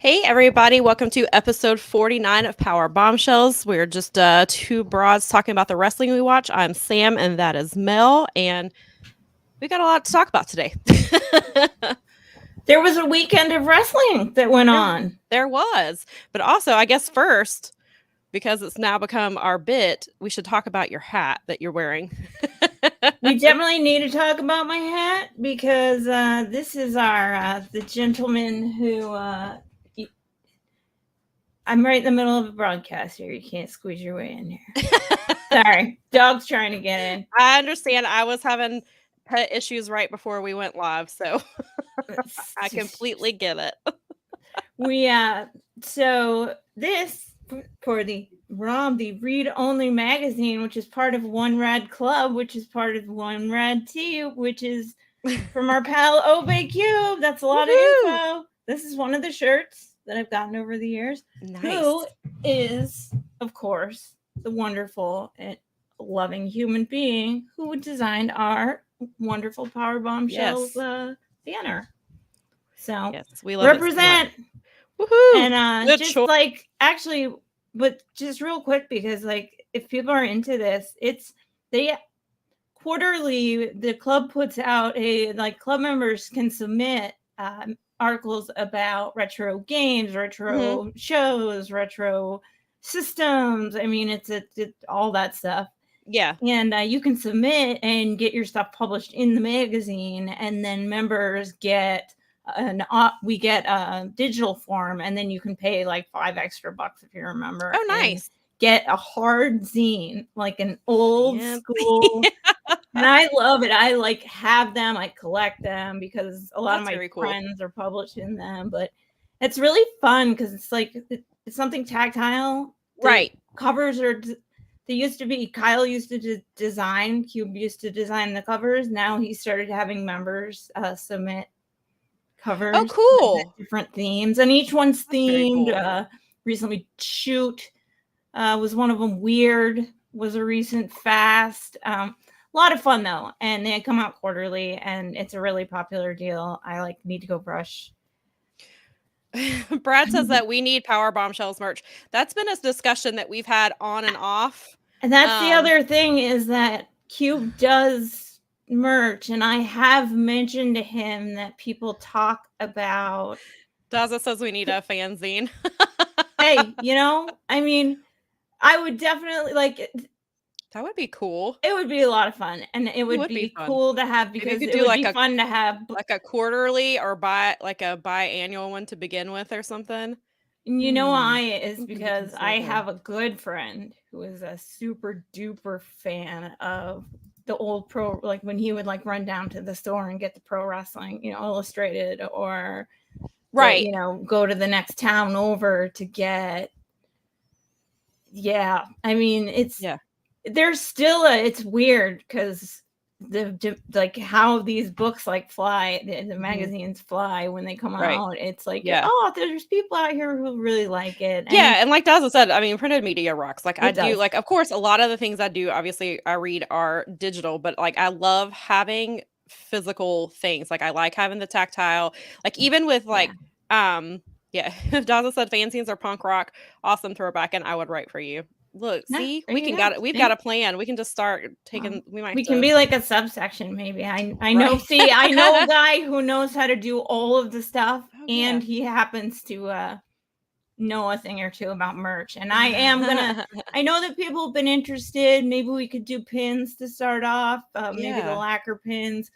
Hey, everybody. Welcome to episode 49 of Power Bombshells. We're just two broads talking about the wrestling we watch. I'm Sam, and that is Mel. And we got a lot to talk about today. There was a weekend of wrestling that went on. There was. But also, I guess first, because it's now become our bit, we should talk about your hat that you're wearing. We definitely need to talk about my hat because this is our the gentleman who I'm right in the middle of a broadcast here. You can't squeeze your way in here. Sorry, dog's trying to get in. I understand. I was having pet issues right before we went live, so I completely get it. So this for the Read Only magazine, which is part of One Rad Club, which is part of One Rad Tea, which is from our pal Obey Cube. That's a lot of info. This is one of the shirts that I've gotten over the years. Nice. Who is, of course, the wonderful and loving human being who designed our wonderful Power Bombshells banner. So yes, we love represent. Woohoo! And just choice. Like actually, but just real quick, because like if people are into this, they quarterly the club puts out club members can submit articles about retro games, retro shows, retro systems. I mean, it's all that stuff. Yeah. And you can submit and get your stuff published in the magazine, and then members get we get a digital form, and then you can pay like $5 extra if you remember. Oh, nice. Get a hard zine, like an old school. And I love it. I like have them. I collect them because a lot of my friends are published in them. But it's really fun because it's like it's something tactile. Right. Covers are. They used to be. Kyle used to design. Cube used to design the covers. Now he started having members submit covers. Oh, cool! Different themes, and each one's themed. Cool. Recently, Shoot was one of them. Weird was a recent Fast. A lot of fun though, and they come out quarterly, and it's a really popular deal. I need to go brush. Brad says that we need Power Bombshells merch. That's been a discussion that we've had on and off. And that's the other thing is that Cube does merch, and I have mentioned to him that people talk about. Daza says we need a fanzine. Hey, I mean, I would definitely that would be cool. It would be a lot of fun, and it would be cool to have because it would be fun to have like a quarterly or biannual one to begin with or something. And you know why is because I have a good friend who is a super duper fan of the old pro, like when he would run down to the store and get the Pro Wrestling, Illustrated, or go to the next town over to get. Yeah, I mean there's still it's weird because how these books fly, the magazines fly when they come out. It's there's people out here who really like it. And like Daza said, I mean, printed media rocks. I do of course, a lot of the things I do, obviously I read are digital, but I love having physical things. I like having the tactile, even with if Daza said fanzines are punk rock, awesome throwback, and I would write for you. Look, see, we can got it. We've got a plan. We can just start taking. We can be like a subsection, maybe. I know. See, I know a guy who knows how to do all of the stuff, and he happens to know a thing or two about merch. And I am gonna. I know that people have been interested. Maybe we could do pins to start off. Maybe the lacquer pins.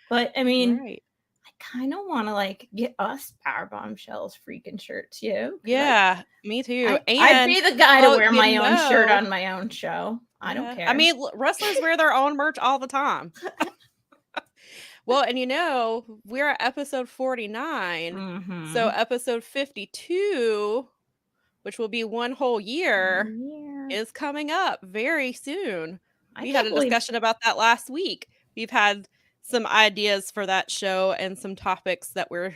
But I mean. I kind of want to get us Power Bombshells freaking shirts, Yeah, me too. I'd be the guy to wear my own shirt on my own show. I don't care. I mean, wrestlers wear their own merch all the time. Well, and we're at episode 49. So episode 52, which will be one whole year, is coming up very soon. We had a discussion about that last week. We've had some ideas for that show and some topics that we're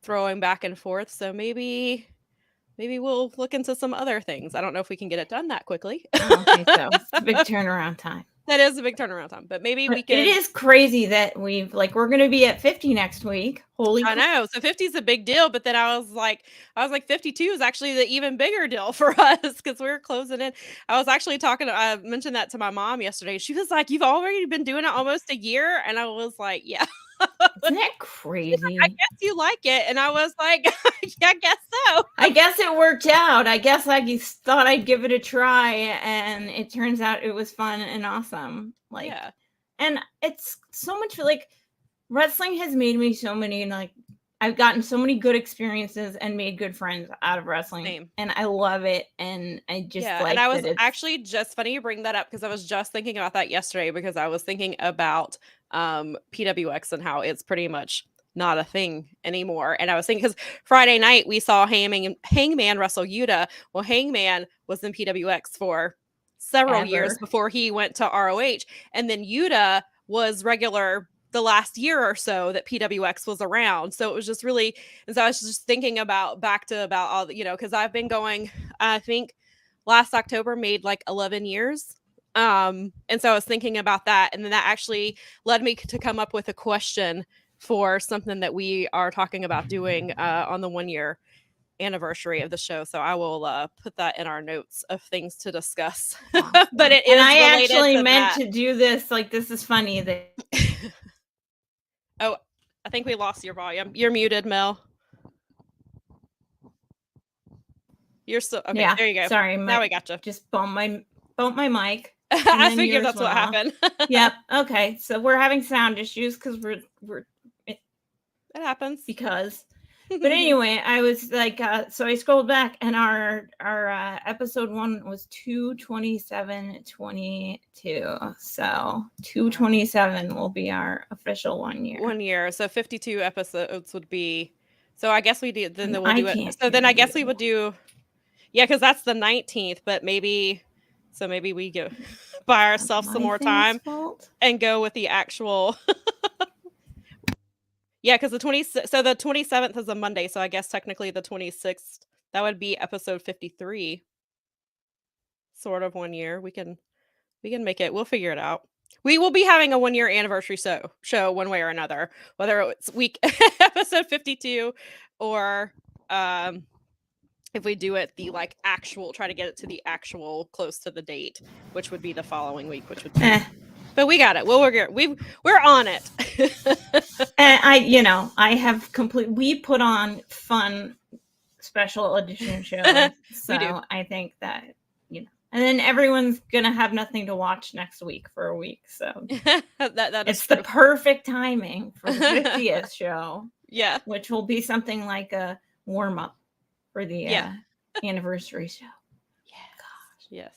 throwing back and forth. So maybe we'll look into some other things. I don't know if we can get it done that quickly. I don't think so. It's a big turnaround time. That is a big turnaround time, but maybe we can. It is crazy that we're going to be at 50 next week. Holy I know. So 50 is a big deal, but then I was like 52 is actually the even bigger deal for us because we're closing in. I was actually I mentioned that to my mom yesterday. She was like, "You've already been doing it almost a year," and I was like, "Yeah." Isn't that crazy? Like, I guess you like it, and I was like, "Yeah, I guess so." I guess it worked out. I guess I thought I'd give it a try, and it turns out it was fun and awesome. Like, yeah. And it's so much like wrestling has made me so many I've gotten so many good experiences and made good friends out of wrestling. Same. And I love it. And I just like and I was actually just funny you bring that up because I was just thinking about that yesterday because I was thinking about PWX and how it's pretty much not a thing anymore. And I was thinking because Friday night we saw Hangman wrestle Yuta. Well, Hangman was in PWX for several years before he went to ROH, and then Yuta was regular the last year or so that PWX was around. So it was just really, and so I was just thinking about all the, because I've been going, I think last October made like 11 years. And so I was thinking about that. And then that actually led me to come up with a question for something that we are talking about doing on the 1 year anniversary of the show. So I will put that in our notes of things to discuss. Awesome. But it is I related actually to meant that. to do this. Like, this is funny that Oh, I think we lost your volume. You're muted, Mel. You're still okay. Yeah, there you go. Sorry, now we gotcha. Just bumped my mic. I figured that's what happened. Yep. Okay. So we're having sound issues because it happens but anyway, I was like, so I scrolled back and our episode 1 was 2/27/22. So 2/27 will be our official 1 year. 1 year. So 52 episodes would be. So I guess we do. Then we'll do it. So then I guess we would do. Yeah, because that's the 19th. But maybe we go buy ourselves some more time and go with the actual. Yeah, because the 27th is a Monday, so I guess technically the 26th that would be episode 53. Sort of 1 year. We can make it. We'll figure it out. We will be having a 1 year anniversary show one way or another, whether it's week episode 52 or if we do it the actual try to get it to the actual close to the date, which would be the following week, which would be. But we got it. Well, we're on it. And I have we put on fun special edition shows. So I think that, and then everyone's going to have nothing to watch next week for a week. So that it's the perfect timing for the 50th show. Yeah. Which will be something like a warm up for the anniversary show. Yeah. Gosh. Yes.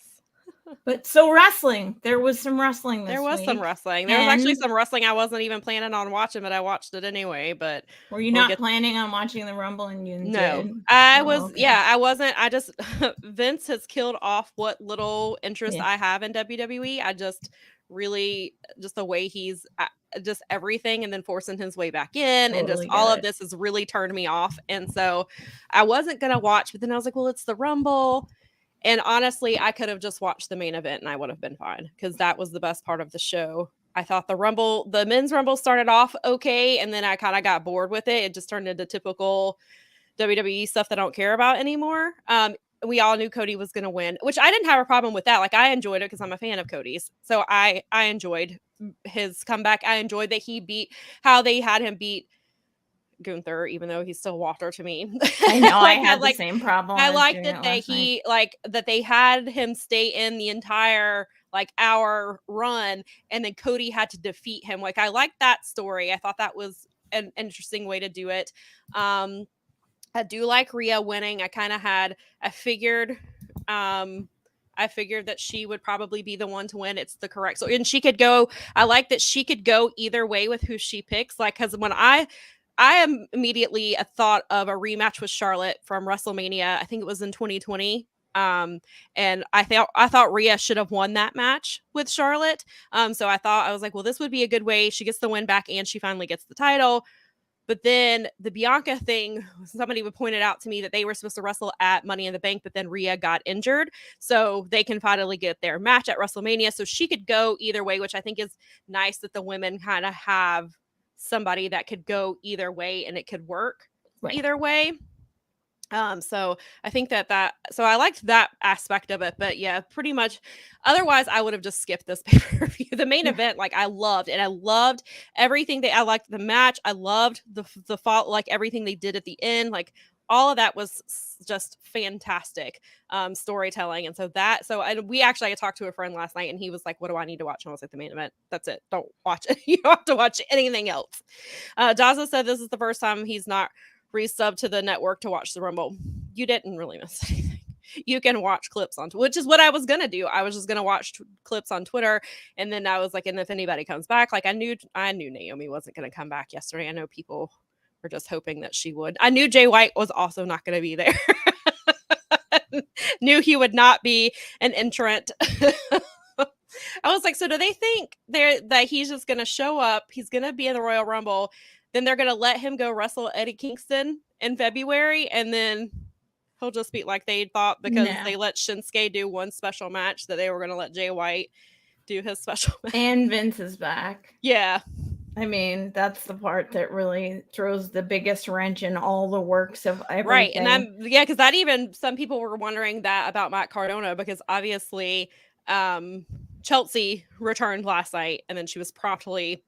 But so wrestling, there was some wrestling this week. There was some wrestling. There was actually some wrestling I wasn't even planning on watching, but I watched it anyway. But were you not planning on watching the Rumble and you No, did? I was. Okay. Yeah, I wasn't. I just Vince has killed off what little interest I have in WWE. I just really just the way he's just everything and then forcing his way back in and just all of this has really turned me off. And so I wasn't gonna watch, but then I was like, well, it's the Rumble. And honestly, I could have just watched the main event and I would have been fine because that was the best part of the show. I thought the men's Rumble started off okay, and then I kind of got bored with it. It just turned into typical WWE stuff that I don't care about anymore. We all knew Cody was going to win, which I didn't have a problem with that. Like, I enjoyed it because I'm a fan of Cody's. So I enjoyed his comeback. I enjoyed that how they had him beat Gunther, even though he's still Walter to me. I know. I had the same problem. I like that that they had him stay in the entire hour run, and then Cody had to defeat him. Like, I liked that story. I thought that was an interesting way to do it. I do like Rhea winning. I figured that she would probably be the one to win. It's the correct. So, and she could go, I like that she could go either way with who she picks. Like, cause when I am immediately a thought of a rematch with Charlotte from WrestleMania. I think it was in 2020. And I thought Rhea should have won that match with Charlotte. So I was like, well, this would be a good way. She gets the win back and she finally gets the title. But then the Bianca thing, somebody would point it out to me that they were supposed to wrestle at Money in the Bank, but then Rhea got injured. So they can finally get their match at WrestleMania. So she could go either way, which I think is nice that the women kind of have somebody that could go either way and it could work either way. So I think so I liked that aspect of it, but yeah, pretty much otherwise I would have just skipped this pay-per-view. The main event, like I loved everything I liked the match. I loved the fall, like everything they did at the end, like all of that was just fantastic storytelling. And so I talked to a friend last night and he was like, what do I need to watch? And I was like, the main event, that's it. Don't watch it. You don't have to watch anything else. Daza said this is the first time he's not resub to the network to watch the Rumble. You didn't really miss anything. You can watch clips on which is what I was gonna do. I was just gonna watch clips on Twitter, and then I was like, and if anybody comes back, like I knew Naomi wasn't gonna come back yesterday. I know people were just hoping that she would. I knew Jay White was also not gonna be there. Knew he would not be an entrant. I was like, so do they think that he's just gonna show up? He's gonna be in the Royal Rumble. Then they're going to let him go wrestle Eddie Kingston in February. And then he'll just be like they thought because they let Shinsuke do one special match that they were going to let Jay White do his special match. And Vince is back. Yeah. I mean, that's the part that really throws the biggest wrench in all the works of everything. Right. And because that even some people were wondering that about Matt Cardona because obviously Chelsea returned last night and then she was promptly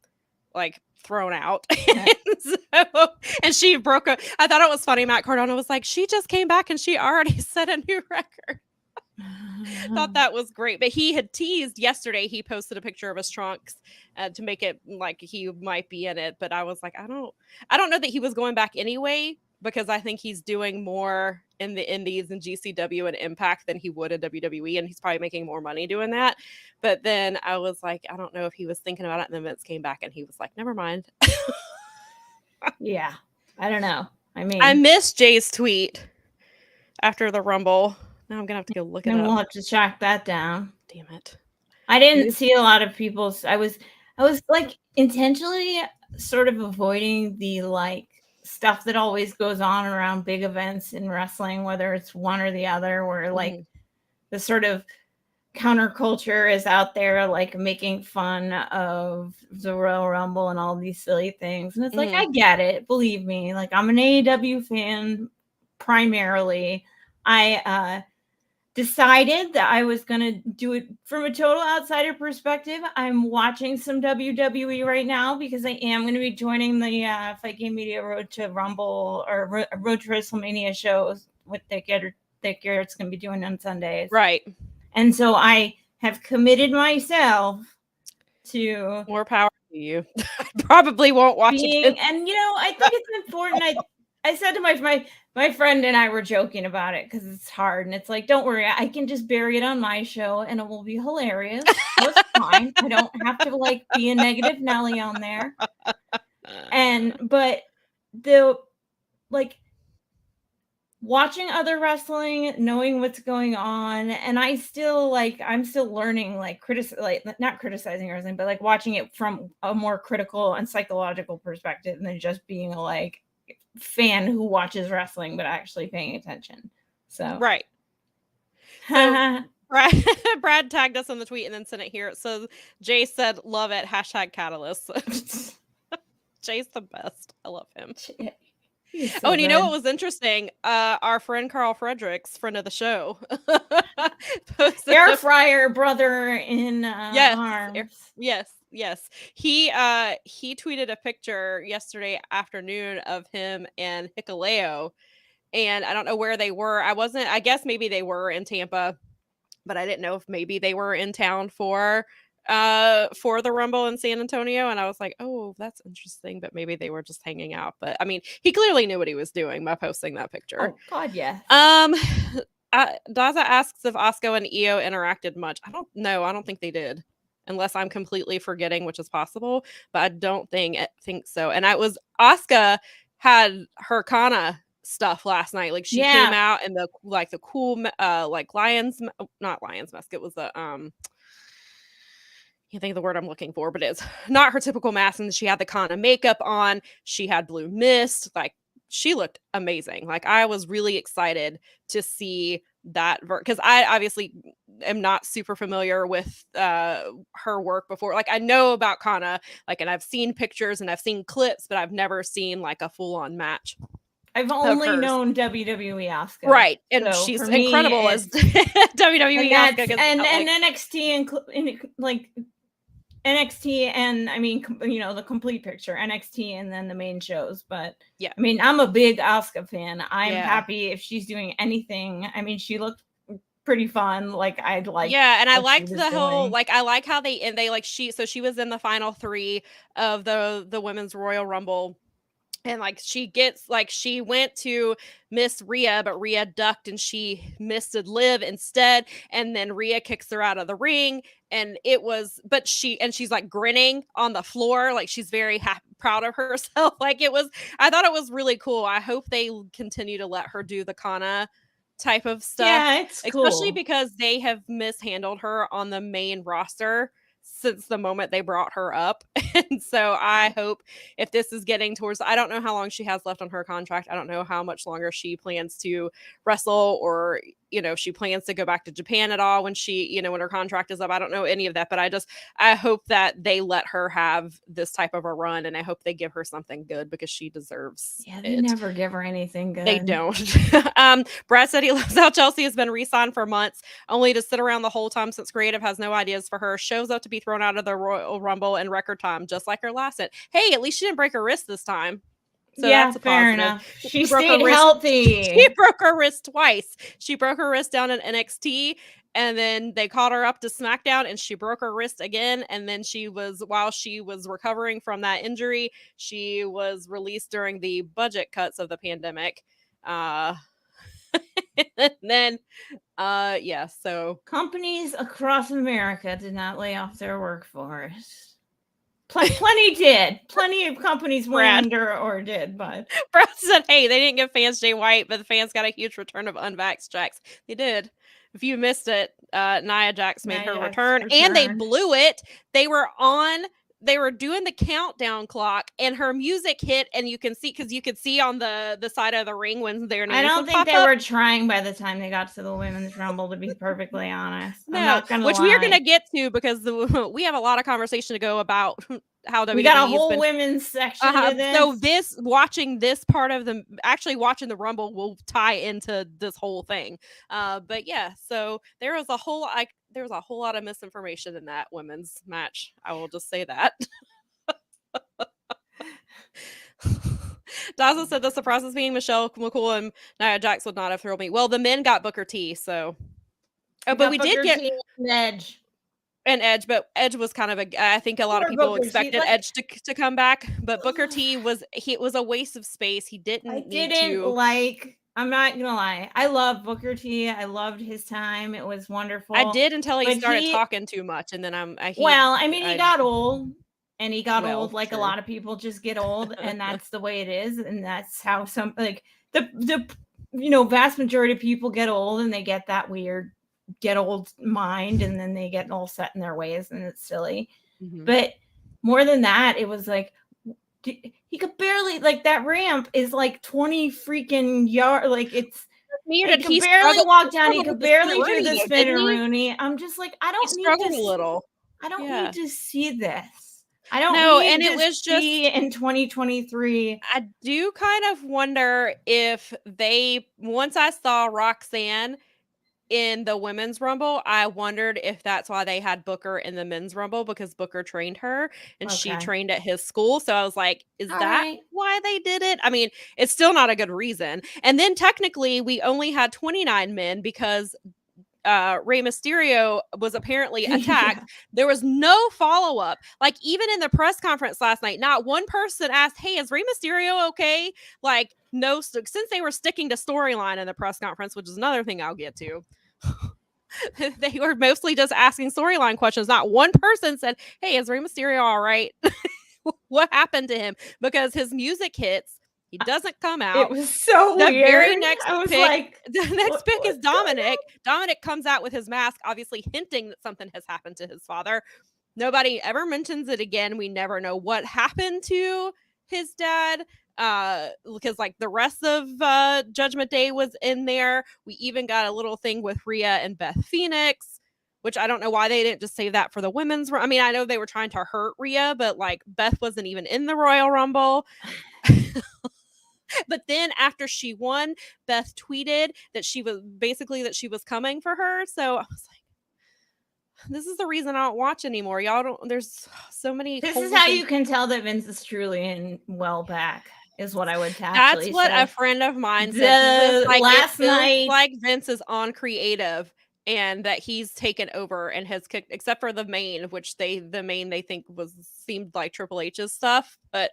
like thrown out. And she broke I thought it was funny. Matt Cardona was like, she just came back and she already set a new record. Thought that was great. But he had teased yesterday. He posted a picture of his trunks to make it like he might be in it. But I was like, I don't know that he was going back anyway because I think he's doing more in the Indies and GCW and Impact than he would in WWE, and he's probably making more money doing that. But then I was like, I don't know if he was thinking about it, and then Vince came back and he was like, never mind. Yeah, I don't know. I mean, I missed Jay's tweet after the Rumble. Now I'm gonna have to go look it up. We'll have to track that down. Damn it! I didn't see a lot of people's. I was like intentionally sort of avoiding the like stuff that always goes on around big events in wrestling, whether it's one or the other, where like the sort of counterculture is out there like making fun of the Royal Rumble and all these silly things. And it's like, I get it. Believe me. Like I'm an AEW fan primarily. I decided that I was going to do it from a total outsider perspective. I'm watching some WWE right now because I am going to be joining the Fight Game Media Road to Rumble or Road to WrestleMania shows with Dick Garrett's going to be doing on Sundays. Right. And so I have committed myself to more power to you. I probably won't watch it. And I think it's important. I said to my friend and I were joking about it because it's hard. And it's like, don't worry, I can just bury it on my show and it will be hilarious. So it's fine. I don't have to like be a negative Nelly on there. But the like watching other wrestling, knowing what's going on, and I'm still learning, not criticizing wrestling, but like watching it from a more critical and psychological perspective than just being a like fan who watches wrestling but actually paying attention. So right. So Brad tagged us on the tweet and then sent it here. So Jay said, "Love it." #catalyst. Jay's the best. I love him. So and you know what was interesting? Our friend Carl Fredericks, friend of the show, air fryer brother in arms. Yes. He tweeted a picture yesterday afternoon of him and Hikuleo, and I don't know where they were. I guess maybe they were in Tampa, but I didn't know if maybe they were in town for the Rumble in San Antonio, and I was like, oh, that's interesting, but maybe they were just hanging out. But I mean, he clearly knew what he was doing by posting that picture. Oh God, yeah. Daza asks if Asuka and Io interacted much. I don't know. I don't think they did, unless I'm completely forgetting, which is possible, but I don't think so. And Asuka had her Kana stuff last night. Like she came out in the cool like not lion's mask. It was the can't think of the word I'm looking for, but it's not her typical mask. And she had the kind of makeup on. She had blue mist. Like, she looked amazing. Like, I was really excited to see that because I obviously am not super familiar with her work before. Like, I know about Kana, like, and I've seen pictures and I've seen clips, but I've never seen like a full-on match. I've only known WWE Asuka. Right. And so she's incredible as WWE Asuka. And NXT and like NXT and I mean, you know, the complete picture, NXT and then the main shows. But yeah, I mean, I'm a big Asuka fan. I'm happy if she's doing anything. I mean, she looked pretty fun. Like, I'd like. Yeah, and I liked the whole, like, I like how they like she was in the final 3 of the Women's Royal Rumble. And like she went to miss Rhea, but Rhea ducked and she missed Liv instead. And then Rhea kicks her out of the ring. And she's like grinning on the floor, like she's very proud of herself. Like, I thought it was really cool. I hope they continue to let her do the Kana type of stuff. Yeah, it's cool. Especially because they have mishandled her on the main roster since the moment they brought her up. And so I hope if this is getting towards, I don't know how long she has left on her contract. I don't know how much longer she plans to wrestle, or, you know, if she plans to go back to Japan at all when when her contract is up. I don't know any of that, but I hope that they let her have this type of a run, and I hope they give her something good because she deserves it. They never give her anything good. They don't. Brad said he loves how Chelsea has been re-signed for months, only to sit around the whole time since creative has no ideas for her. Shows up to be thrown out of the Royal Rumble in record time, just like her last hit. Hey, at least she didn't break her wrist this time. So yeah, that's a fair positive. Enough. She stayed healthy. She broke her wrist twice. She broke her wrist down in NXT, and then they called her up to SmackDown and she broke her wrist again. And then while she was recovering from that injury, she was released during the budget cuts of the pandemic. And then so companies across America did not lay off their workforce. Plenty did. Plenty of companies went under or did, but Brad said, hey, they didn't give fans Jay White, but the fans got a huge return of unvaxxed Jax. They did. If you missed it, Nia Jax made her return, and they blew it. They were doing the countdown clock, and her music hit, and you can see on the side of the ring when their names I don't think they were trying by the time they got to the Women's Rumble, to be perfectly honest. No, I'm not gonna which lie. we are going to get to, because we have a lot of conversation to go about how WWE. We got a whole women's section of this. So watching this part of watching the Rumble will tie into this whole thing. But yeah, so there was a whole lot of misinformation in that women's match. I will just say that. Daza said the surprises being Michelle McCool and Nia Jax would not have thrilled me. Well, the men got Booker T, so. Oh, but we did get Edge. And Edge, but Edge was kind of I think a lot of people expected Edge to come back, but Booker T was a waste of space. He didn't need to. I'm not gonna lie. I love Booker T. I loved his time. It was wonderful. I did until he started talking too much, and then he got old, and he got old like a lot of people just get old, and that's the way it is, and that's how some the vast majority of people get old, and they get that weird get old mind, and then they get all set in their ways, and it's silly. Mm-hmm. But more than that, it was like he could barely, like, that ramp is like 20 freaking yards, like it's weird. He could barely walk down. He could barely do the spinneroonie. I'm just like, I don't need to see this. I don't know. And it was just in 2023. I do kind of wonder if once I saw Roxanne in the Women's Rumble, I wondered if that's why they had Booker in the Men's Rumble, because Booker trained her and she trained at his school. So I was like, is that why they did it? I mean, it's still not a good reason. And then technically we only had 29 men because Rey Mysterio was apparently attacked. Yeah. There was no follow-up. Like, even in the press conference last night, not one person asked, hey, is Rey Mysterio okay? Like, no, since they were sticking to storyline in the press conference, which is another thing I'll get to. They were mostly just asking storyline questions. Not one person said, hey, is Rey Mysterio all right? What happened to him? Because his music hits, he doesn't come out. It was so weird. The very next pick is Dominic. Dominic comes out with his mask, obviously hinting that something has happened to his father. Nobody ever mentions it again. We never know what happened to his dad. Because like the rest of Judgment Day was in there. We even got a little thing with Rhea and Beth Phoenix, which I don't know why they didn't just save that for the women's. I mean, I know they were trying to hurt Rhea, but like Beth wasn't even in the Royal Rumble. But then after she won, Beth tweeted that she was coming for her. So I was like, this is the reason I don't watch anymore. Y'all don't. There's so many. This is how you can tell that Vince is truly in well back. Is what I would actually say. That's what a friend of mine said. He was like, last night, like Vince is on creative, and that he's taken over and has kicked, except for the main, which they think seemed like Triple H's stuff. But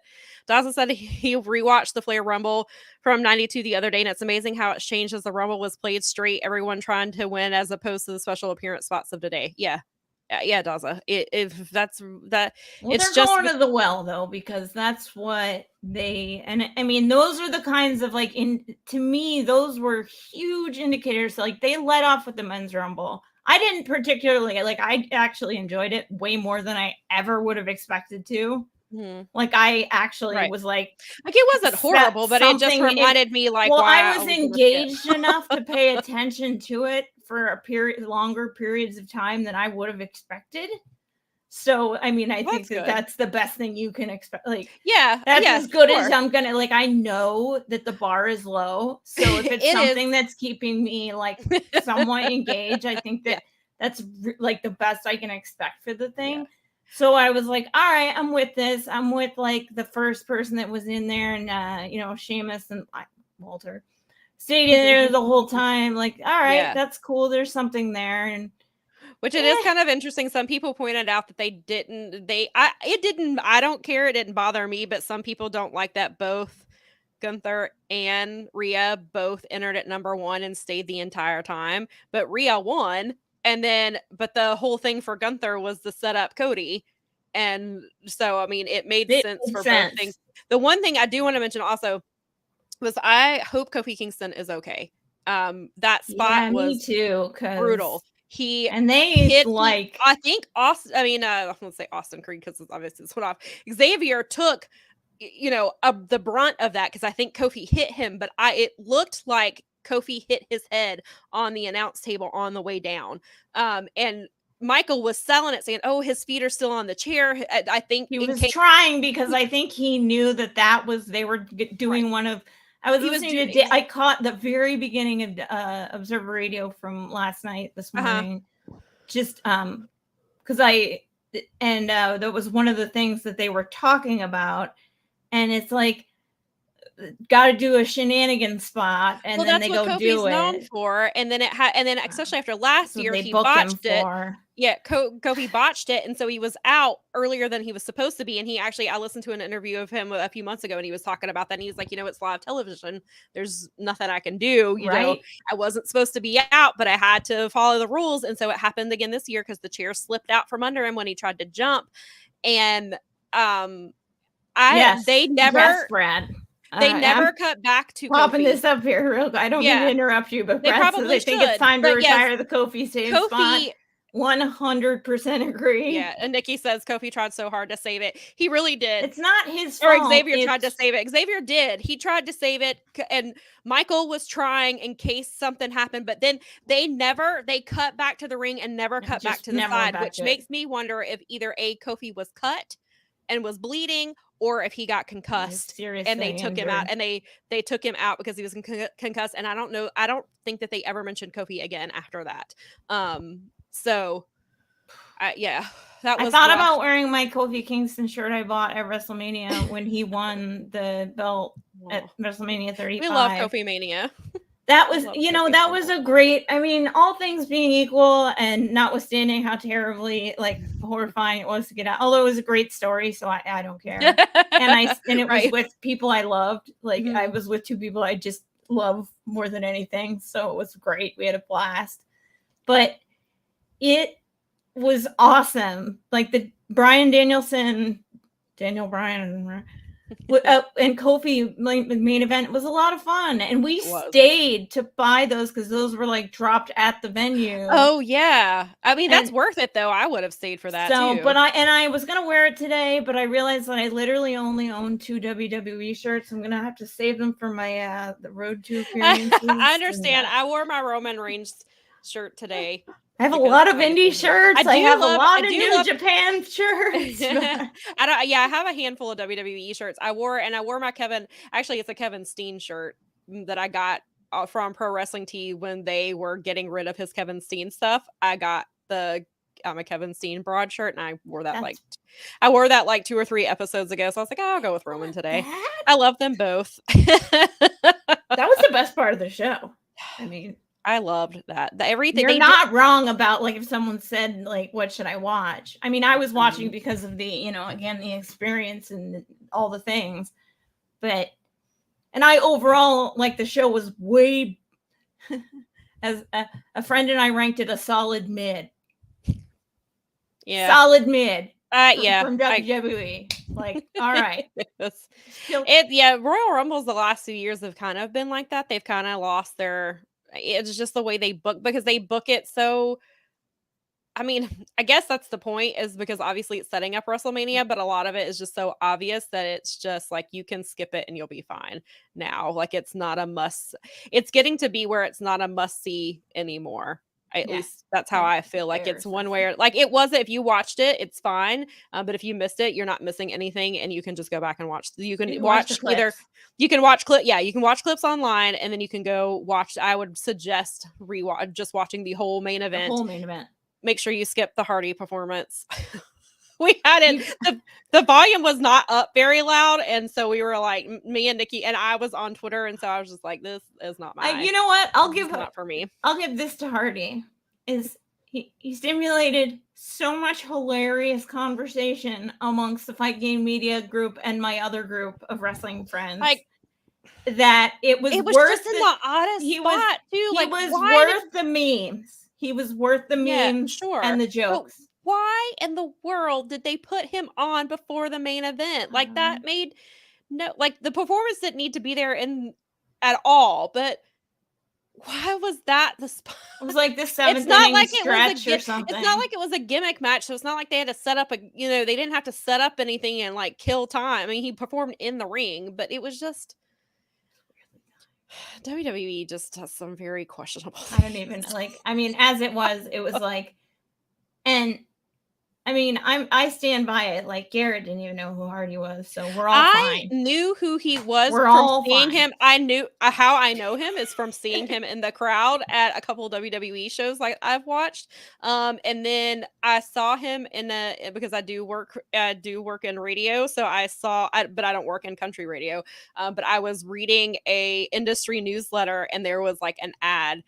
Dawson said he rewatched the Flair Rumble from '92 the other day, and it's amazing how it's changed as the Rumble was played straight, everyone trying to win, as opposed to the special appearance spots of today. Yeah, Daza. If that's that, well, it's just going to the well though, because that's what they, and I mean, those are the kinds of like, to me, those were huge indicators. Like they led off with the men's rumble. I didn't particularly like. I actually enjoyed it way more than I ever would have expected to. Mm-hmm. Like I actually was like it wasn't horrible, but it just reminded me like, well, I was engaged enough to pay attention to it for longer periods of time than I would have expected. So, I mean, I think that's the best thing you can expect. Like, that's as good as I'm gonna. Like, I know that the bar is low, so if it's something that's keeping me like somewhat engaged, I think that that's like the best I can expect for the thing. Yeah. So I was like, all right, I'm with this. I'm with like the first person that was in there, and Sheamus and Walter stayed in there the whole time. Like, all right, that's cool. There's something there, and which it is kind of interesting. Some people pointed out that I don't care. It didn't bother me, but some people don't like that both Gunther and Rhea both entered at number 1 and stayed the entire time, but Rhea won. And then, but the whole thing for Gunther was to set up Cody. And so, I mean, it made sense for both things. The one thing I do want to mention also was I hope Kofi Kingston is okay. That spot was me too, brutal. They hit like, I think Austin, I won't say Austin Creed because it's obviously it's off. Xavier took, the brunt of that because I think Kofi hit him, but it looked like Kofi hit his head on the announce table on the way down. And Michael was selling it, saying, "Oh, his feet are still on the chair." I think he was trying because I think he knew that was they were doing one of. I was listening to. I caught the very beginning of Observer Radio from last night, this morning, just because that was one of the things that they were talking about, and it's like, got to do a shenanigan spot, and then they go do it. That's what Kofi's known for, and then especially after last year, he botched it. Yeah, Kofi botched it, and so he was out earlier than he was supposed to be. And I listened to an interview of him a few months ago, and he was talking about that. And he was like, it's live television. There's nothing I can do. You know, I wasn't supposed to be out, but I had to follow the rules. And so it happened again this year because the chair slipped out from under him when he tried to jump. And they never, Brad. They never cut back to popping Kofi. This up here real quick. I don't mean to interrupt you, but Brad says I think it's time to retire the Kofi save spot. 100% agree. Yeah, and Nikki says Kofi tried so hard to save it. He really did. It's not his fault. Or Xavier tried to save it. Xavier did. He tried to save it, and Michael was trying in case something happened, but then they cut back to the ring and never cut back to the side, which makes me wonder if either Kofi was cut and was bleeding, or if he got concussed and they took him out, and they took him out because he was concussed. And I don't know. I don't think that they ever mentioned Kofi again after that. So that was. I thought about wearing my Kofi Kingston shirt I bought at WrestleMania when he won the belt at WrestleMania 35. We love Kofi Mania. That was, that was a great, I mean, all things being equal and notwithstanding how terribly like horrifying it was to get out, although it was a great story. So I don't care. and it was with people I loved. Like I was with 2 people I just love more than anything. So it was great. We had a blast, but it was awesome. Like the Daniel Bryan And Kofi main event was a lot of fun, and we stayed to buy those because those were like dropped at the venue. Oh yeah, I mean that's worth it though. I would have stayed for that too. But I was gonna wear it today, but I realized that I literally only own 2 WWE shirts. I'm gonna have to save them for my the Road to appearances. I understand. I wore my Roman Reigns shirt today. I have a lot of indie shirts. I have a lot of New Japan shirts. I have a handful of WWE shirts. I wore my Kevin. Actually, it's a Kevin Steen shirt that I got from Pro Wrestling Tee when they were getting rid of his Kevin Steen stuff. I got a Kevin Steen broad shirt, and I wore that like 2 or 3 episodes ago. So I was like, I'll go with Roman today. I love them both. That was the best part of the show. I mean, I loved that. Everything. You're not wrong about like if someone said like, what should I watch? I mean, I was watching because of the, again, the experience and all the things. And I overall, like, the show was way, as a friend and I ranked it a solid mid. Yeah. Solid mid. Yeah. From WWE. Like, all right. Royal Rumbles the last 2 years have kind of been like that. They've kind of lost their, it's just the way they book, because they book it so, I mean, I guess that's the point, is because obviously it's setting up WrestleMania, but a lot of it is just so obvious that it's just like you can skip it and you'll be fine now. Like it's not a must. It's getting to be where it's not a must see anymore. At least that's how I feel. Like it's one where, like, it wasn't, if you watched it, it's fine. But if you missed it, you're not missing anything, and you can just go back and watch. You can watch either. You can watch clip. Yeah, you can watch clips online, and then you can go watch. I would suggest just watching the whole main event. Make sure you skip the Hardy performance. We had it. The volume was not up very loud, and so we were like, me and Nikki, and I was on Twitter, and so I was just like, "This is not my." You know what? Not for me. I'll give this to Hardy. Is he stimulated so much hilarious conversation amongst the Fight Game Media group and my other group of wrestling friends. Like, that it was worth just in the oddest spot too. He was worth the memes. He was worth the memes and the jokes. But why in the world did they put him on before the main event? Like that made the performance didn't need to be there at all. But why was that the spot? It was like the 7th inning stretch or something. It's not like it was a gimmick match, so it's not like they had to set up they didn't have to set up anything and like kill time. I mean, he performed in the ring, but it was just WWE just has some very questionable things. I don't even I mean, as it was like, and I mean, I stand by it. Like, Garrett didn't even know who Hardy was, so we're all fine. I knew who he was from seeing him. I knew how I know him is from seeing him in the crowd at a couple of WWE shows like I've watched. And then I saw him because I do work in radio, so but I don't work in country radio. But I was reading a industry newsletter, and there was like an ad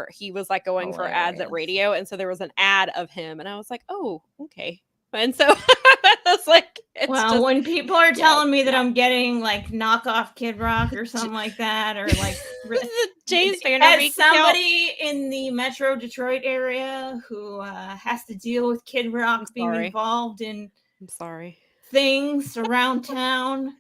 he was like going for ads at radio, and so there was an ad of him, and I was like, oh, okay. And so it's like, when people are telling me that I'm getting like knockoff Kid Rock or something like that, or like James Vanderbeek, as somebody in the Metro Detroit area who has to deal with Kid Rock being involved in things around town,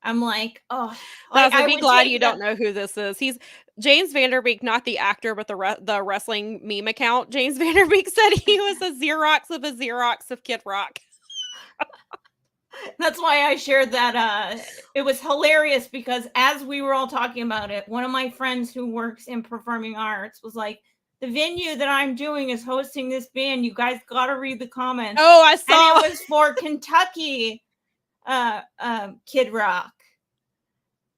I'm like, oh, I'd be glad you don't know who this is. He's James Vanderbeek, not the actor, but the wrestling meme account. James Vanderbeek said he was a Xerox of Kid Rock. That's why I shared that. It was hilarious because as we were all talking about it, one of my friends who works in performing arts was like, the venue that I'm doing is hosting this band. You guys got to read the comments. Oh, I saw. And it was for Kentucky Kid Rock.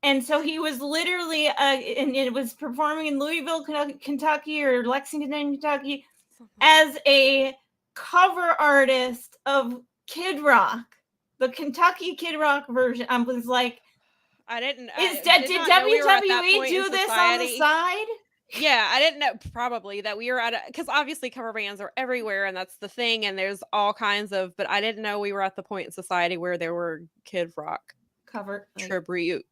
And so he was literally, and it was performing in Louisville, Kentucky, or Lexington, Kentucky, as a cover artist of Kid Rock, the Kentucky Kid Rock version. I was like, did WWE do this on the side? Yeah, I didn't know probably that we were because obviously cover bands are everywhere, and that's the thing, and there's all kinds of, but I didn't know we were at the point in society where there were Kid Rock cover tribute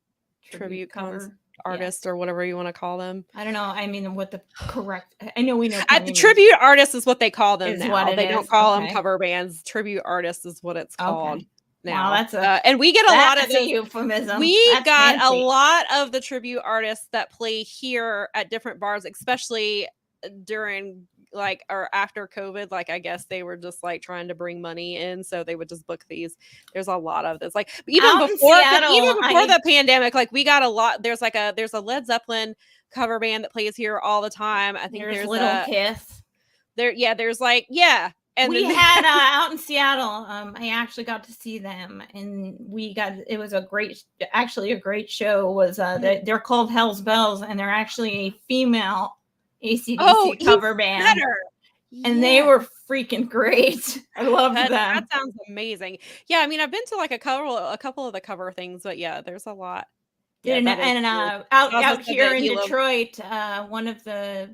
cover artists or whatever you want to call them. I don't know. I mean, what the correct? I know we know. Tribute artists is what they call them now. They don't call them cover bands. Tribute artists is what it's called. now. Wow, that's and we get a lot of a euphemism. We that's got fancy. a lot of the tribute artists that play here at different bars, especially during like or after COVID. Like I guess they were just like trying to bring money in, so they would just book these. There's a lot of this. Like even before the pandemic, like we got a lot. There's a Led Zeppelin cover band that plays here all the time. I think there's Little Kiss. There's like and we had out in Seattle. I actually got to see them, and it was a great show. Was they're called Hell's Bells, and they're actually a female AC/DC cover band. And they were freaking great. I loved them. That sounds amazing. Yeah, I mean, I've been to like a couple of the cover things, but yeah, there's a lot. Yeah, out here in Detroit, one of the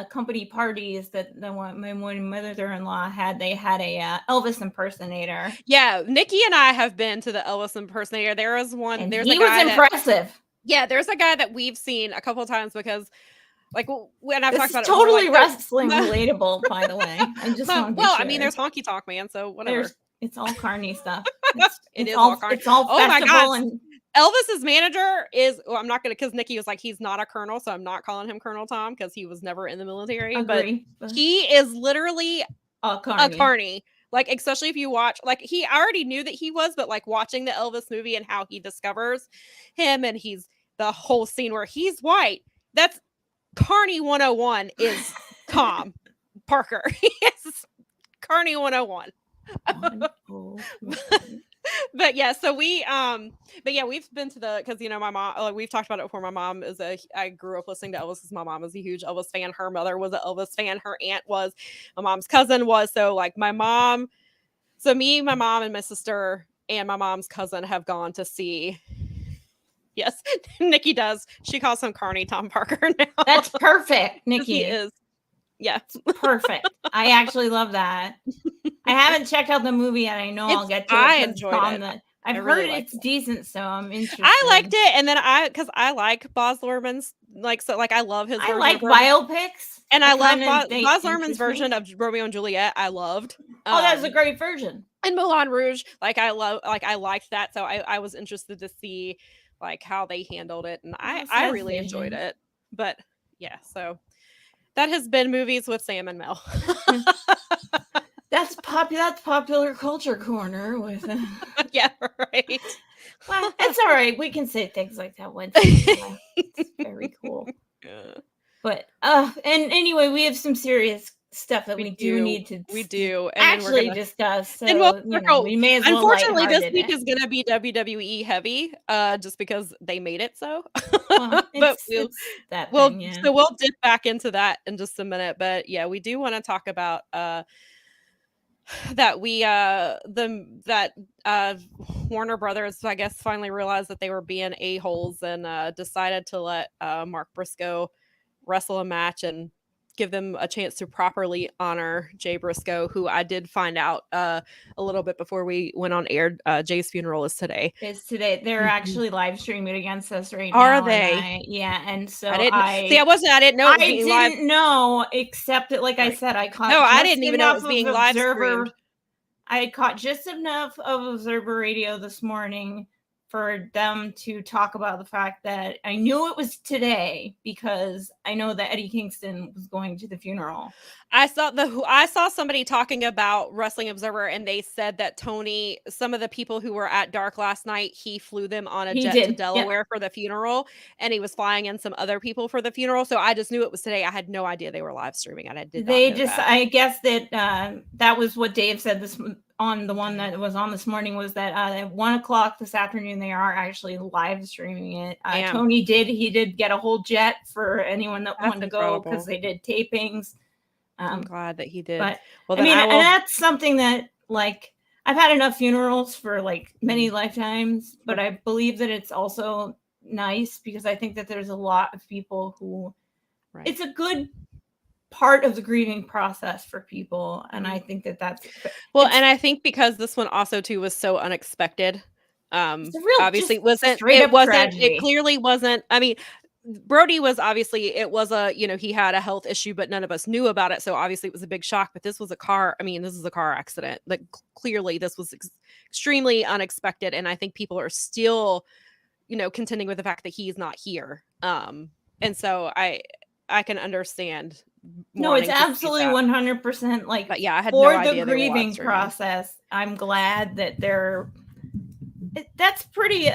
company parties that my mother-in-law had, they had a Elvis impersonator. Yeah, Nikki and I have been to the Elvis impersonator. There was one. And he was impressive. There's a guy that we've seen a couple of times because. Like when I've talked about totally wrestling relatable, by the way. I just I mean, there's Honky Tonk Man, so whatever. It's all carny stuff. It's all carny. It's all oh my god! And Elvis's manager is. Well, I'm not gonna because Nikki was like he's not a colonel, so I'm not calling him Colonel Tom because he was never in the military. Agree, but he is literally a carny. Like especially if you watch, like I already knew that he was, but like watching the Elvis movie and how he discovers him, and he's the whole scene where he's white. That's Carney 101 is Tom Parker. Yes, Carney 101. But yeah, so we've been to because my mom, we've talked about it before. My mom I grew up listening to Elvis because my mom is a huge Elvis fan. Her mother was an Elvis fan. Her aunt was. My mom's cousin was. So like my mom, my mom and my sister and my mom's cousin have gone to see. Yes, Nikki does. She calls him Carney Tom Parker now. That's perfect, Nikki. He is. Yeah. Perfect. I actually love that. I haven't checked out the movie yet. I know I'll get to it. I enjoyed it. I've heard it's decent, so I'm interested. I liked it, and then because I like Baz Luhrmann's, I love his. I like biopics, and I love Baz Luhrmann's version of Romeo and Juliet. I loved. Oh, that's a great version. And Moulin Rouge, I liked that, so I was interested to see how they handled it, and I really enjoyed it. But yeah, so that has been Movies with Sam and Mel. That's popular culture corner with yeah, right. Well, it's all right. We can say things like that once. It's very cool. Yeah. But and anyway, we have some serious stuff that we do need to actually discuss. So, we may as well. Unfortunately, this week is going to be WWE heavy, just because they made it so. But we'll dip back into that in just a minute. But yeah, we do want to talk about that Warner Brothers, I guess, finally realized that they were being a-holes and decided to let Mark Briscoe wrestle a match and give them a chance to properly honor Jay Briscoe, who I did find out a little bit before we went on air. Jay's funeral is today. It's today. They're actually live streaming against us right now. Are they? And so I didn't know. I didn't know, except that, like I said, I caught. No, I didn't even know it was being live streamed. I caught just enough of Observer Radio this morning for them to talk about the fact that I knew it was today because I know that Eddie Kingston was going to the funeral. I saw somebody talking about Wrestling Observer, and they said that Tony, some of the people who were at Dark last night, he flew them on a jet to Delaware for the funeral, and he was flying in some other people for the funeral. So I just knew it was today. I had no idea they were live streaming. I guess that that was what Dave said on the one that was on this morning, was that at 1:00 this afternoon they are actually live streaming it. Tony did get a whole jet for anyone that wanted to go, because they did tapings. I'm glad that he did. But and that's something that, like, I've had enough funerals for many lifetimes, but I believe that it's also nice because I think that there's a lot of people who it's a good part of the grieving process for people, and I think that's and I think because this one also too was so unexpected. Obviously it clearly wasn't. I mean, Brody was obviously, it was a, he had a health issue, but none of us knew about it. So obviously it was a big shock, but this was a car. I mean, this is a car accident. Like clearly this was extremely unexpected. And I think people are still, contending with the fact that he's not here. And so I can understand. No, it's absolutely 100% like, but yeah, I had for no the idea grieving process. I'm glad that that's pretty,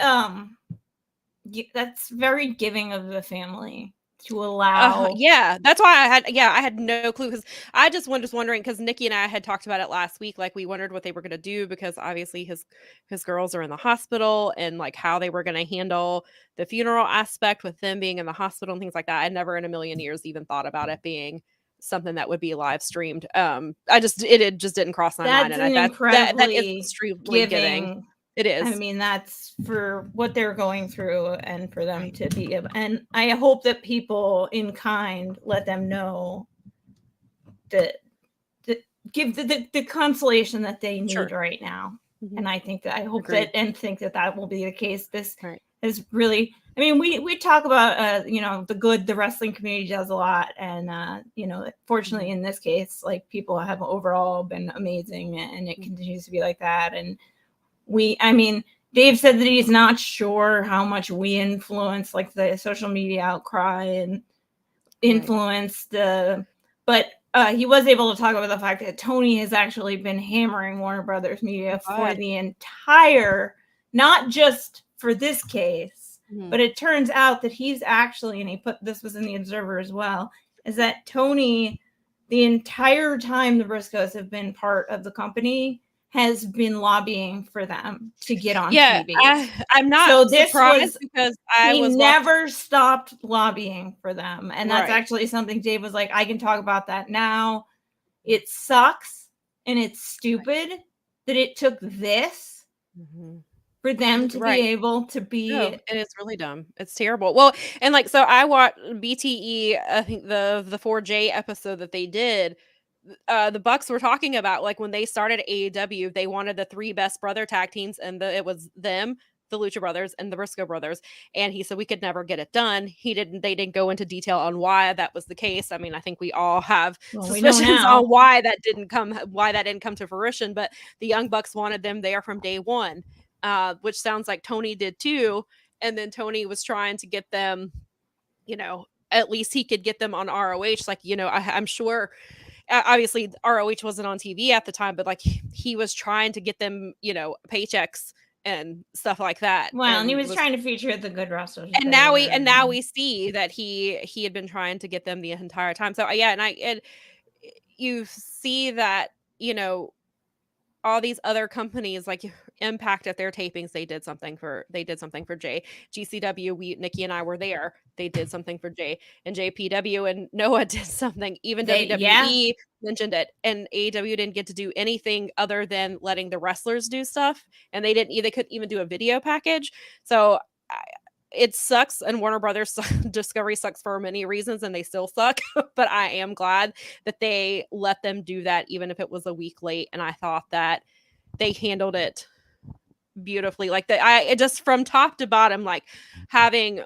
that's very giving of the family to allow. Yeah, that's why I had no clue, because I just was just wondering, because Nikki and I had talked about it last week, like we wondered what they were going to do, because obviously his girls are in the hospital, and like how they were going to handle the funeral aspect with them being in the hospital and things like that. I never in a million years even thought about it being something that would be live streamed. It just didn't cross my mind, and that is extremely giving. It is. I mean, that's for what they're going through, and for them to be, and I hope that people in kind let them know that give the consolation that they need right now. Mm-hmm. And I think that I hope that will be the case. This is really, I mean, we talk about the good the wrestling community does a lot, and fortunately in this case, like, people have overall been amazing, and it continues to be like that. And Dave said that he's not sure how much we influence, like, the social media outcry and influence but he was able to talk about the fact that Tony has actually been hammering Warner Brothers Media for the entire, not just for this case, but it turns out that he's actually, and he put, this was in the Observer as well, is that Tony, the entire time the Briscoes have been part of the company, has been lobbying for them to get on TV. I'm not surprised, because he never stopped lobbying for them. And that's actually something Dave was like, I can talk about that now. It sucks and it's stupid that it took this for them to be able to be. No, and it's really dumb. It's terrible. Well, and like, so I watched BTE, I think the 4J episode that they did. The Bucks were talking about, like, when they started AEW, they wanted the 3 best brother tag teams, and it was them, the Lucha Brothers, and the Briscoe Brothers. And he said we could never get it done. They didn't go into detail on why that was the case. I mean, I think we all have suspicions on why that didn't come to fruition. But the Young Bucks wanted them there from day one, which sounds like Tony did too. And then Tony was trying to get them, at least he could get them on ROH. Like, I'm sure. Obviously ROH wasn't on TV at the time, but like he was trying to get them, paychecks and stuff like that. Well, and he was trying to feature the good wrestlers. And now we see that he had been trying to get them the entire time. So yeah, and you see that, all these other companies like Impact at their tapings, they did something for Jay. GCW, Nikki and I were there. They did something for Jay, and JPW and Noah did something. Even WWE mentioned it, and AEW didn't get to do anything other than letting the wrestlers do stuff, and they couldn't even do a video package. So it sucks, and Warner Brothers Discovery sucks for many reasons, and they still suck. But I am glad that they let them do that, even if it was a week late. And I thought that they handled it beautifully. Like it just from top to bottom, like having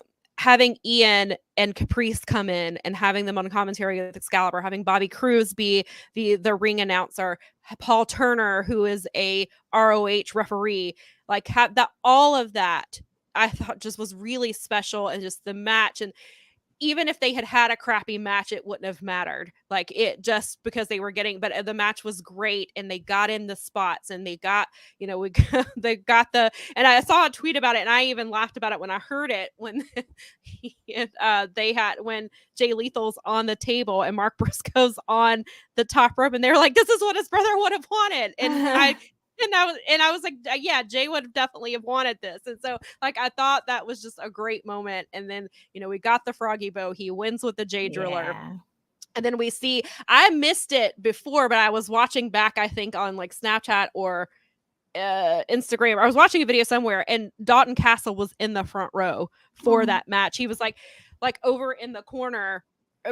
Ian and Caprice come in and having them on commentary with Excalibur, having Bobby Cruz be the ring announcer, Paul Turner, who is a ROH referee, like have that, all of that I thought just was really special. And just the match, and even if they had a crappy match, it wouldn't have mattered. Like it just because they were but the match was great, and they got in the spots, and they got, they got and I saw a tweet about it, and I even laughed about it when I heard it, when when Jay Lethal's on the table and Mark Briscoe's on the top rope, and they're like, this is what his brother would have wanted. And I was like, yeah, Jay would definitely have wanted this. And so like, I thought that was just a great moment. And then, we got the Froggy Bow. He wins with the Jay Driller. And then we see, I missed it before, but I was watching back, I think on like Snapchat or Instagram. I was watching a video somewhere, and Dalton Castle was in the front row for that match. He was like over in the corner,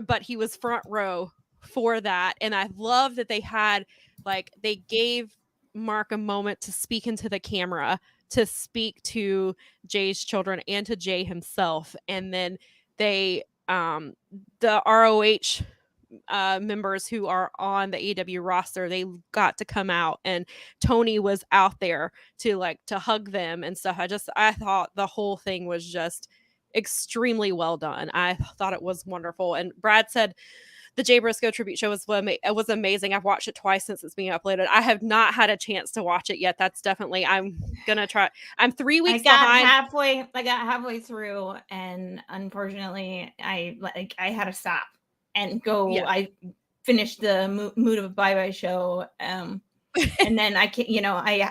but he was front row for that. And I love that they gave Mark a moment to speak into the camera, to speak to Jay's children and to Jay himself. And then they the ROH members who are on the AEW roster, they got to come out, and Tony was out there to hug them and stuff. I thought the whole thing was just extremely well done. I thought it was wonderful. And Brad said the Jay Briscoe tribute show was amazing. I've watched it twice since it's being uploaded. I have not had a chance to watch it yet. That's definitely, I'm gonna try. I'm 3 weeks behind. I got halfway through, and unfortunately, I had to stop and go. Yeah. I finished the Mood of a Bye-Bye show, and then I can,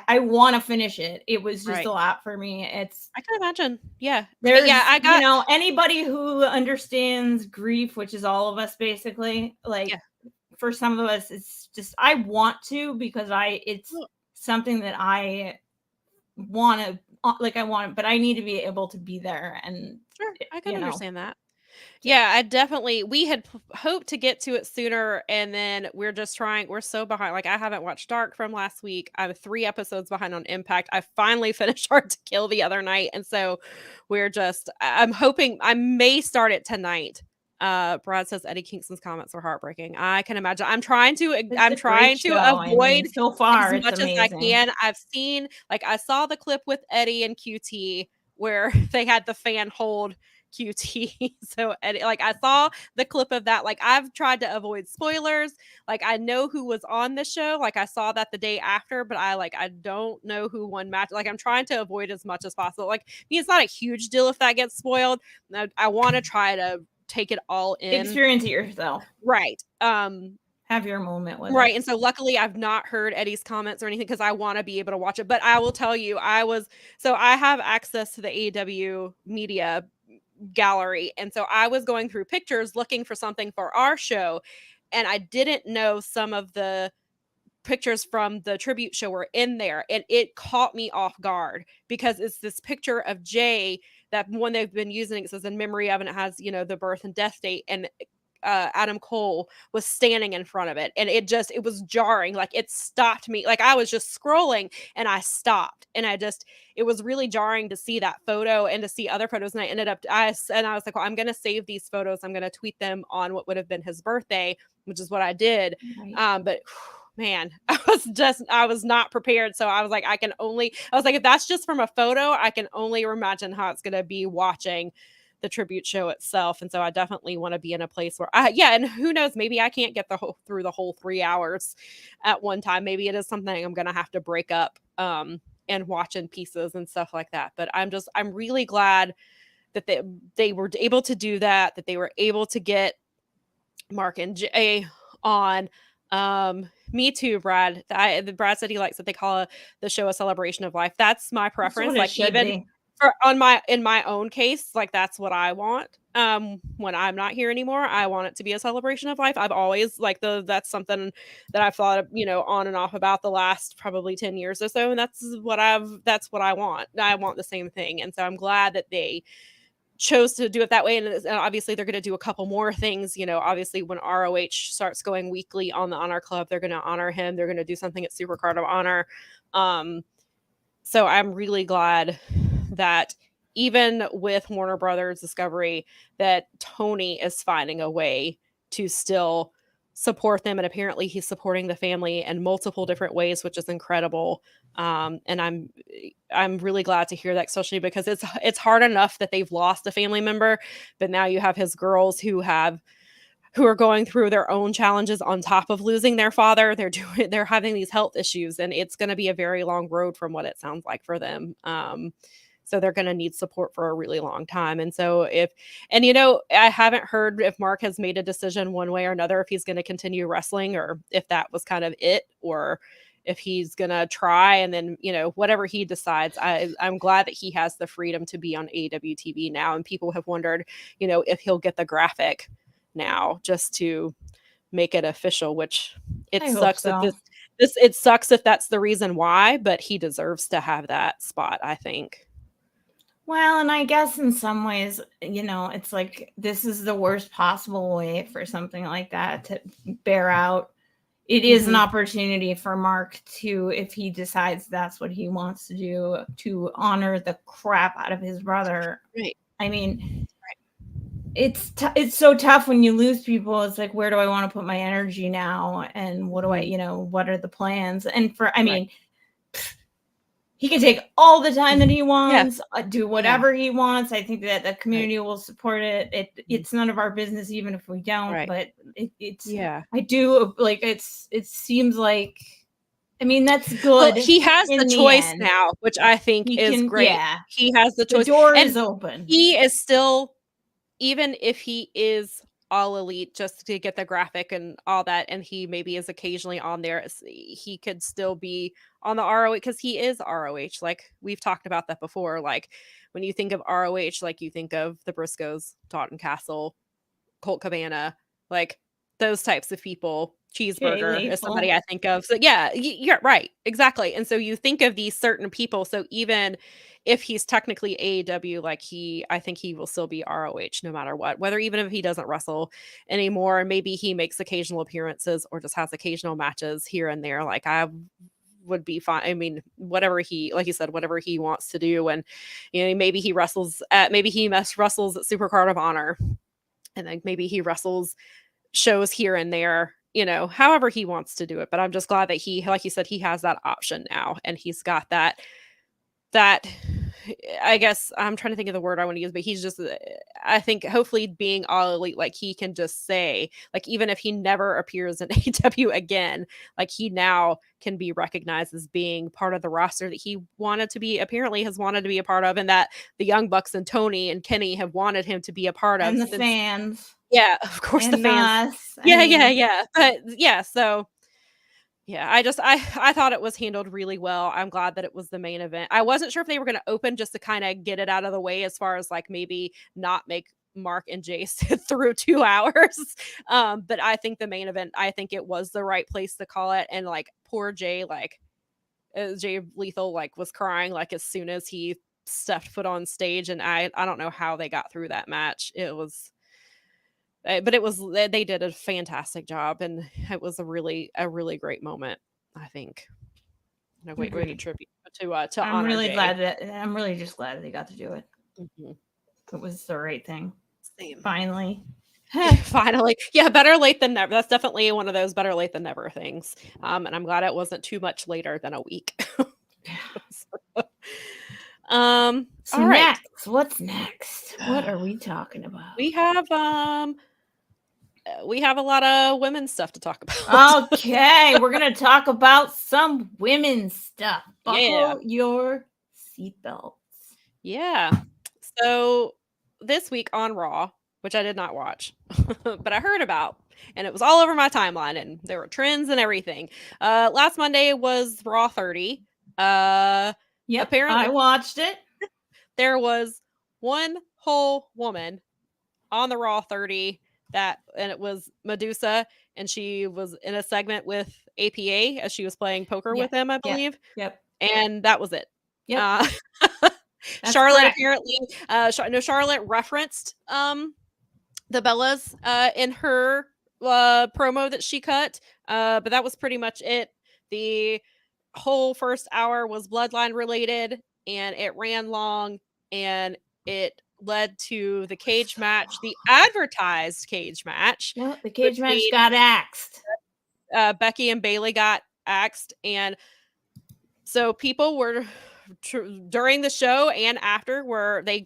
I want to finish it. It was just a lot for me. I can imagine. Yeah. I got, anybody who understands grief, which is all of us basically, for some of us, it's just, I want to, because it's something that I want to, but I need to be able to be there. And sure, I can understand that. Yeah, we had hoped to get to it sooner, and then we're so behind. I haven't watched Dark from last week. I'm 3 episodes behind on Impact. I finally finished Hard to Kill the other night, and so I'm hoping I may start it tonight. Brad says Eddie Kingston's comments are heartbreaking. I can imagine. I'm trying to avoid so far as much as I can. I've seen, I saw the clip with Eddie and QT where they had the fan hold QT. So I saw the clip of that. I've tried to avoid spoilers. I know who was on the show. I saw that the day after, but I don't know who won match. I'm trying to avoid as much as possible. It's not a huge deal if that gets spoiled. I want to try to take it all in. Experience it yourself. Right. Have your moment with it. And so luckily I've not heard Eddie's comments or anything, because I want to be able to watch it. But I will tell you, I have access to the AEW media gallery, and so I was going through pictures looking for something for our show, and I didn't know some of the pictures from the tribute show were in there, and it caught me off guard, because it's this picture of Jay, that one they've been using. It says in memory of, and it has the birth and death date, and Adam Cole was standing in front of it, and it was jarring. It stopped me. I was just scrolling and I stopped, and it was really jarring to see that photo and to see other photos. And I was like, well, I'm going to save these photos. I'm going to tweet them on what would have been his birthday, which is what I did. Right. But man, I was not prepared. So I was like, if that's just from a photo, I can only imagine how it's going to be watching the tribute show itself. And so I definitely want to be in a place where and who knows, maybe I can't get through the whole 3 hours at one time. Maybe it is something I'm going to have to break up and watch in pieces and stuff like that. But I'm really glad that they were able to do that they were able to get Mark and Jay on. Me too, Brad. Brad said he likes that they call the show a celebration of life. That's my preference. In my own case, that's what I want. When I'm not here anymore, I want it to be a celebration of life. I've always that's something that I've thought of, on and off about the last probably 10 years or so. And that's what I want. I want the same thing. And so I'm glad that they chose to do it that way. And obviously they're going to do a couple more things. Obviously when ROH starts going weekly on the Honor Club, they're going to honor him. They're going to do something at Supercard of Honor. So I'm really glad that even with Warner Brothers Discovery, that Tony is finding a way to still support them. And apparently he's supporting the family in multiple different ways, which is incredible. And I'm really glad to hear that, especially because it's hard enough that they've lost a family member, but now you have his girls who are going through their own challenges on top of losing their father. They're having these health issues, and it's going to be a very long road from what it sounds like for them. So they're going to need support for a really long time. And so I haven't heard if Mark has made a decision one way or another, if he's going to continue wrestling, or if that was kind of it, or if he's going to try, and then, whatever he decides. I'm glad that he has the freedom to be on AEW TV now. And people have wondered, if he'll get the graphic now just to make it official, which it sucks that it sucks if that's the reason why, but he deserves to have that spot, I think. Well, and I guess in some ways, it's this is the worst possible way for something like that to bear out. It is an opportunity for Mark to, if he decides that's what he wants to do, to honor the crap out of his brother. Right. I mean, it's so tough when you lose people. It's like, where do I want to put my energy now? And what do I, what are the plans? And I mean, he can take all the time that he wants, do whatever he wants. I think that the community will support it. It's none of our business, even if we don't. But it's I do like it seems like. I mean, that's good. Well, he has the choice now, which I think is great. Yeah. He has the choice. The door is open. He is still, even if he is all elite, just to get the graphic and all that, and he maybe is occasionally on there, he could still be on the ROH because he is ROH. Like we've talked about that before. Like when you think of ROH, like you think of the Briscoes, Taunton Castle, Colt Cabana, like those types of people. Cheeseburger is somebody I think of. So yeah, you're right. Exactly. And so you think of these certain people. So even if he's technically AEW, like I think he will still be ROH no matter what, whether even if he doesn't wrestle anymore, maybe he makes occasional appearances or just has occasional matches here and there. Like I would be fine. I mean, whatever he, like you said, whatever he wants to do. And, maybe he wrestles at Supercard of Honor. And then maybe he wrestles shows here and there, however he wants to do it. But I'm just glad that he, like you said, he has that option now. And he's got that, I guess I'm trying to think of the word I want to use, but he's just, I think hopefully being all elite, like he can just say, like, even if he never appears in AEW again, like he now can be recognized as being part of the roster that he apparently has wanted to be a part of, and that the Young Bucks and Tony and Kenny have wanted him to be a part of. And the fans. Yeah, of course, and the fans. Yeah. But yeah, so yeah, I thought it was handled really well. I'm glad that it was the main event. I wasn't sure if they were going to open just to kind of get it out of the way, as far as like maybe not make Mark and Jay sit through 2 hours. But I think the main event, I think it was the right place to call it. And like poor Jay, like Jay Lethal, like was crying like as soon as he stepped foot on stage. And I don't know how they got through that match. But they did a fantastic job, and it was a really great moment, I think. A great tribute to I'm honor really Jay. I'm really just glad they got to do it. It was the right thing. Same. Finally. Finally. Yeah, better late than never. That's definitely one of those better late than never things. And I'm glad it wasn't too much later than a week. So all right. Next, what's next? What are we talking about? We have a lot of women's stuff to talk about. Okay, we're gonna talk about some women's stuff. Buckle your seatbelts. Yeah. So this week on Raw, which I did not watch, but I heard about, and it was all over my timeline, and there were trends and everything. Last Monday was Raw 30. Yep, apparently I watched it. There was one whole woman on the Raw 30 and it was Medusa, and she was in a segment with APA as she was playing poker with him, I believe. Yep. And that was it. Yep. Charlotte apparently Charlotte referenced the Bellas in her promo that she cut, but that was pretty much it. The whole first hour was bloodline related, and it ran long, and it led to the cage match, the advertised cage match. Well, the cage match got axed. Becky and Bayley got axed, and so people were during the show and after they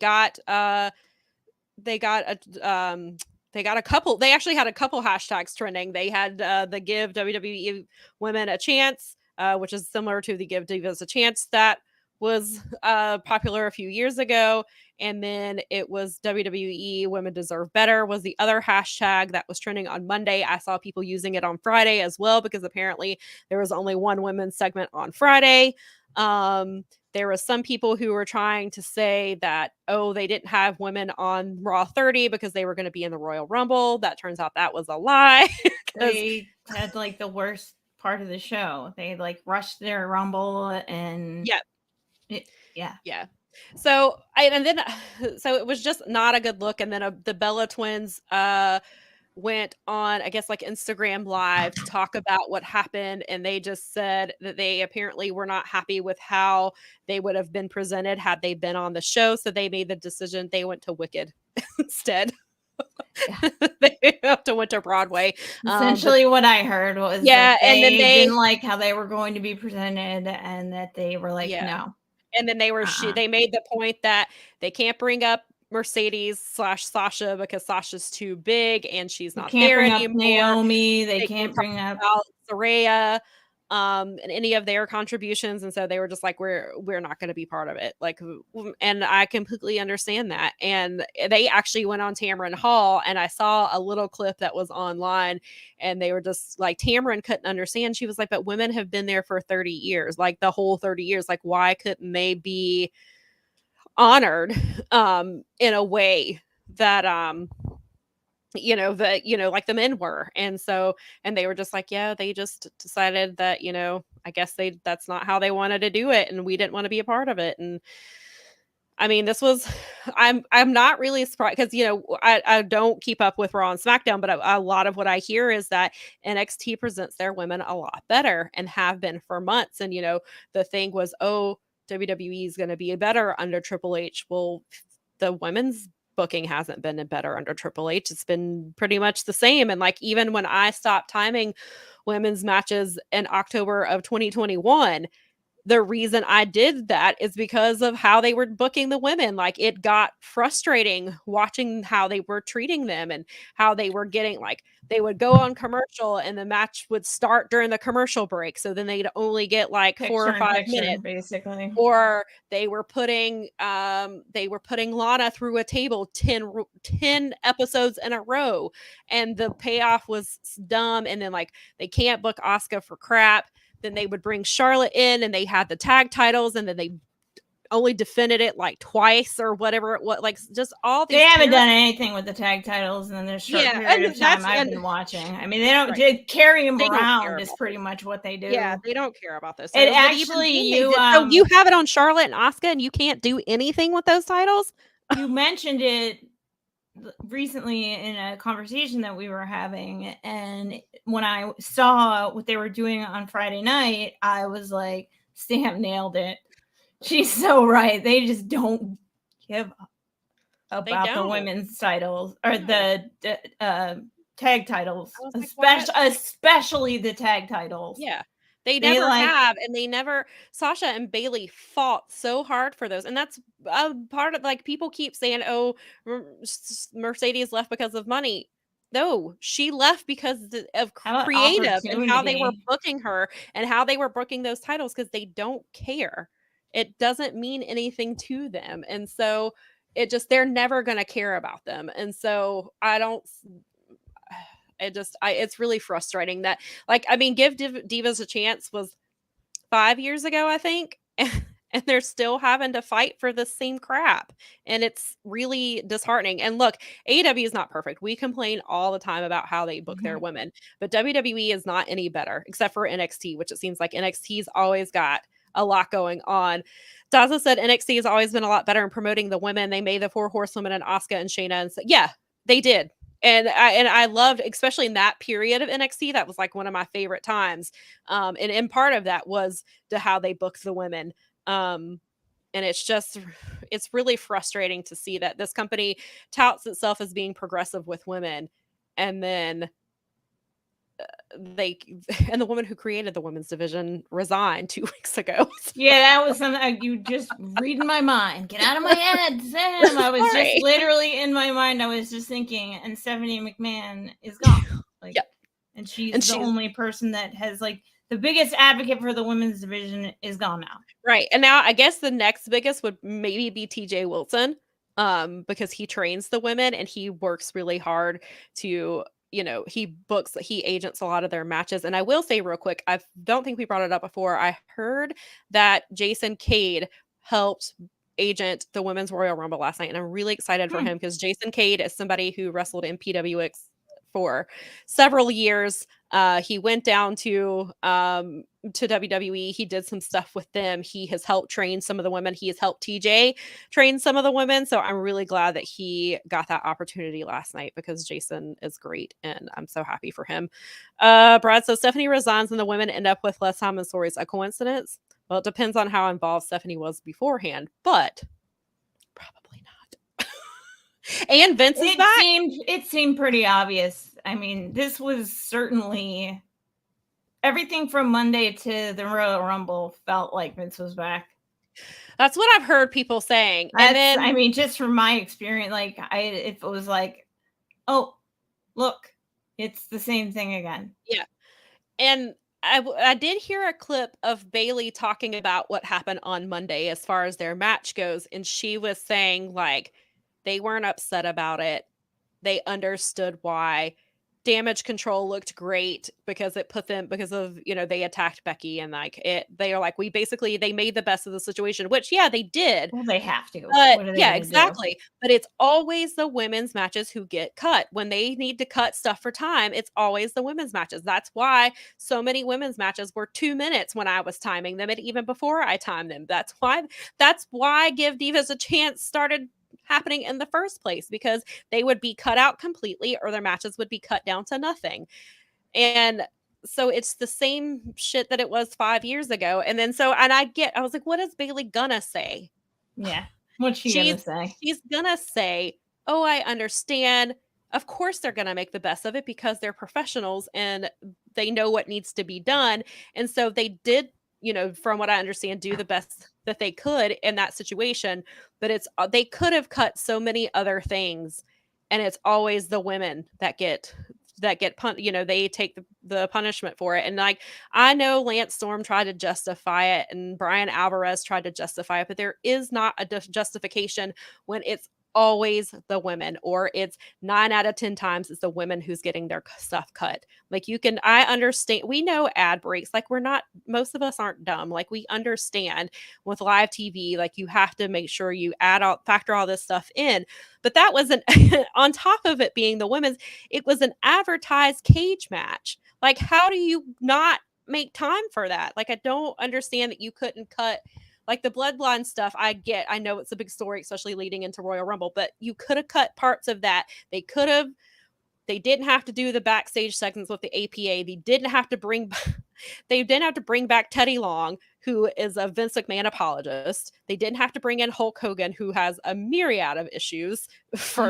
actually had a couple hashtags trending. They had the Give WWE Women a Chance, which is similar to the Give Divas a Chance that was popular a few years ago. And then it was WWE Women Deserve Better was the other hashtag that was trending on Monday. I saw people using it on Friday as well, because apparently there was only one women's segment on Friday. There were some people who were trying to say that, they didn't have women on Raw 30 because they were going to be in the Royal Rumble. That turns out that was a lie. They had like the worst part of the show. They like rushed their Rumble, and yeah. So it was just not a good look. And then the Bella twins went on, I guess, like Instagram Live to talk about what happened, and they just said that they apparently were not happy with how they would have been presented had they been on the show, so they made the decision. They went to Wicked instead. They have to went to Broadway. Essentially, what I heard was yeah, that and then they didn't like how they were going to be presented, and that they were like, yeah, no. and then they were they made the point that they can't bring up Mercedes/Sasha because Sasha's too big and she's They not can't there bring up anymore. Naomi. They They can't can't talk bring up about Saraya, and any of their contributions, and so they were just like, "We're not gonna be part of it." Like, and I completely understand that, and they actually went on Tamron Hall, and I saw a little clip that was online, and they were just like, Tamron couldn't understand. She was like, "But women have been there for 30 years, like, the whole 30 years, like, why couldn't they be honored, in a way that, like the men were." And so, and they were just like, yeah, they just decided that, I guess that's not how they wanted to do it. And we didn't want to be a part of it. And I mean, this was, I'm not really surprised because, I don't keep up with Raw and SmackDown, but a lot of what I hear is that NXT presents their women a lot better and have been for months. And, the thing was, oh, WWE is going to be better under Triple H. Well, the women's booking hasn't been better under Triple H. It's been pretty much the same. And like, even when I stopped timing women's matches in October of 2021, the reason I did that is because of how they were booking the women. Like, it got frustrating watching how they were treating them and how they were getting, like, they would go on commercial and the match would start during the commercial break. So then they'd only get like 4 or 5 minutes. Basically. Or they were putting Lana through a table 10 episodes in a row, and the payoff was dumb. And then like, they can't book Asuka for crap. Then they would bring Charlotte in and they had the tag titles, and then they only defended it like twice or whatever. Like, just all these. They haven't done anything with the tag titles in this short period of time I've been watching. I mean, they don't carry them around is pretty much what they do. Yeah, they don't care about those titles. It actually, so you have it on Charlotte and Asuka and you can't do anything with those titles? You mentioned it recently in a conversation that we were having, and when I saw what they were doing on Friday night, I was like, Sam nailed it. She's so right. They just don't give about the women's titles or the tag titles, especially the tag titles. Yeah. They never have, and they never. Sasha and Bayley fought so hard for those, and that's a part of, like, people keep saying, "Oh, Mercedes left because of money." No, she left because of creative and how they were booking her and how they were booking those titles, because they don't care. It doesn't mean anything to them, and so they're never going to care about them, and so I don't. It's really frustrating that, like, I mean, Give Divas a Chance was 5 years ago, I think, and they're still having to fight for the same crap, and it's really disheartening. And look, AEW is not perfect. We complain all the time about how they book their women, but WWE is not any better, except for NXT, which it seems like NXT's always got a lot going on. Daza said NXT has always been a lot better in promoting the women. They made the 4 horsewomen and Asuka and Shayna, and so, yeah, they did. And I loved, especially in that period of NXT, that was like one of my favorite times. And part of that was to how they booked the women. And it's really frustrating to see that this company touts itself as being progressive with women, and then the woman who created the women's division resigned 2 weeks ago. Yeah, that was something you just reading my mind. Get out of my head, Sam. I was just literally in my mind. I was just thinking, and Stephanie McMahon is gone. Like, yep. And she's the only person that has, like, the biggest advocate for the women's division is gone now. Right. And now I guess the next biggest would maybe be TJ Wilson, because he trains the women and he works really hard to, he agents a lot of their matches. And I will say real quick, I don't think we brought it up before. I heard that Jason Cade helped agent the Women's Royal Rumble last night, and I'm really excited for him, because Jason Cade is somebody who wrestled in PWX for several years. He went down to WWE. He did some stuff with them. He has helped train some of the women. He has helped TJ train some of the women. So I'm really glad that he got that opportunity last night, because Jason is great and I'm so happy for him. Brad says Stephanie resigns and the women end up with less time in stories. A coincidence? Well, it depends on how involved Stephanie was beforehand, but probably not. And Vince is back? It seemed pretty obvious. I mean, this was certainly everything from Monday to the Royal Rumble felt like Vince was back. That's what I've heard people saying. And then, I mean, just from my experience, like if it was like, oh, look, it's the same thing again. Yeah. And I did hear a clip of Bayley talking about what happened on Monday as far as their match goes. And she was saying, like, they weren't upset about it. They understood why. Damage Control looked great because it put them, because of, they attacked Becky and like they are like, they made the best of the situation, which, yeah, they did. Well, they have to. But yeah, exactly. But it's always the women's matches who get cut. When they need to cut stuff for time, it's always the women's matches. That's why so many women's matches were 2 minutes when I was timing them, and even before I timed them. That's why Give Divas a Chance started happening in the first place, because they would be cut out completely or their matches would be cut down to nothing. And so it's the same shit that it was 5 years ago. And then I was like, what is Bayley gonna say? Yeah. What's she gonna say? She's gonna say, oh, I understand. Of course they're gonna make the best of it because they're professionals and they know what needs to be done. And so they did, from what I understand, do the best that they could in that situation. But they could have cut so many other things, and it's always the women that get they take the punishment for it. And like, I know Lance Storm tried to justify it and Brian Alvarez tried to justify it, but there is not a justification when it's always the women, or it's 9 out of 10 times it's the women who's getting their stuff cut. Like, I understand, we know ad breaks, like, most of us aren't dumb. Like, we understand with live TV, like, you have to make sure you factor all this stuff in. But that wasn't on top of it being the women's, it was an advertised cage match. Like, how do you not make time for that? Like, I don't understand that you couldn't cut, like, the bloodline stuff. I know it's a big story, especially leading into Royal Rumble, but you could have cut parts of that. They didn't have to do the backstage segments with the APA. They didn't have to bring back Teddy Long, who is a Vince McMahon apologist. They didn't have to bring in Hulk Hogan, who has a myriad of issues for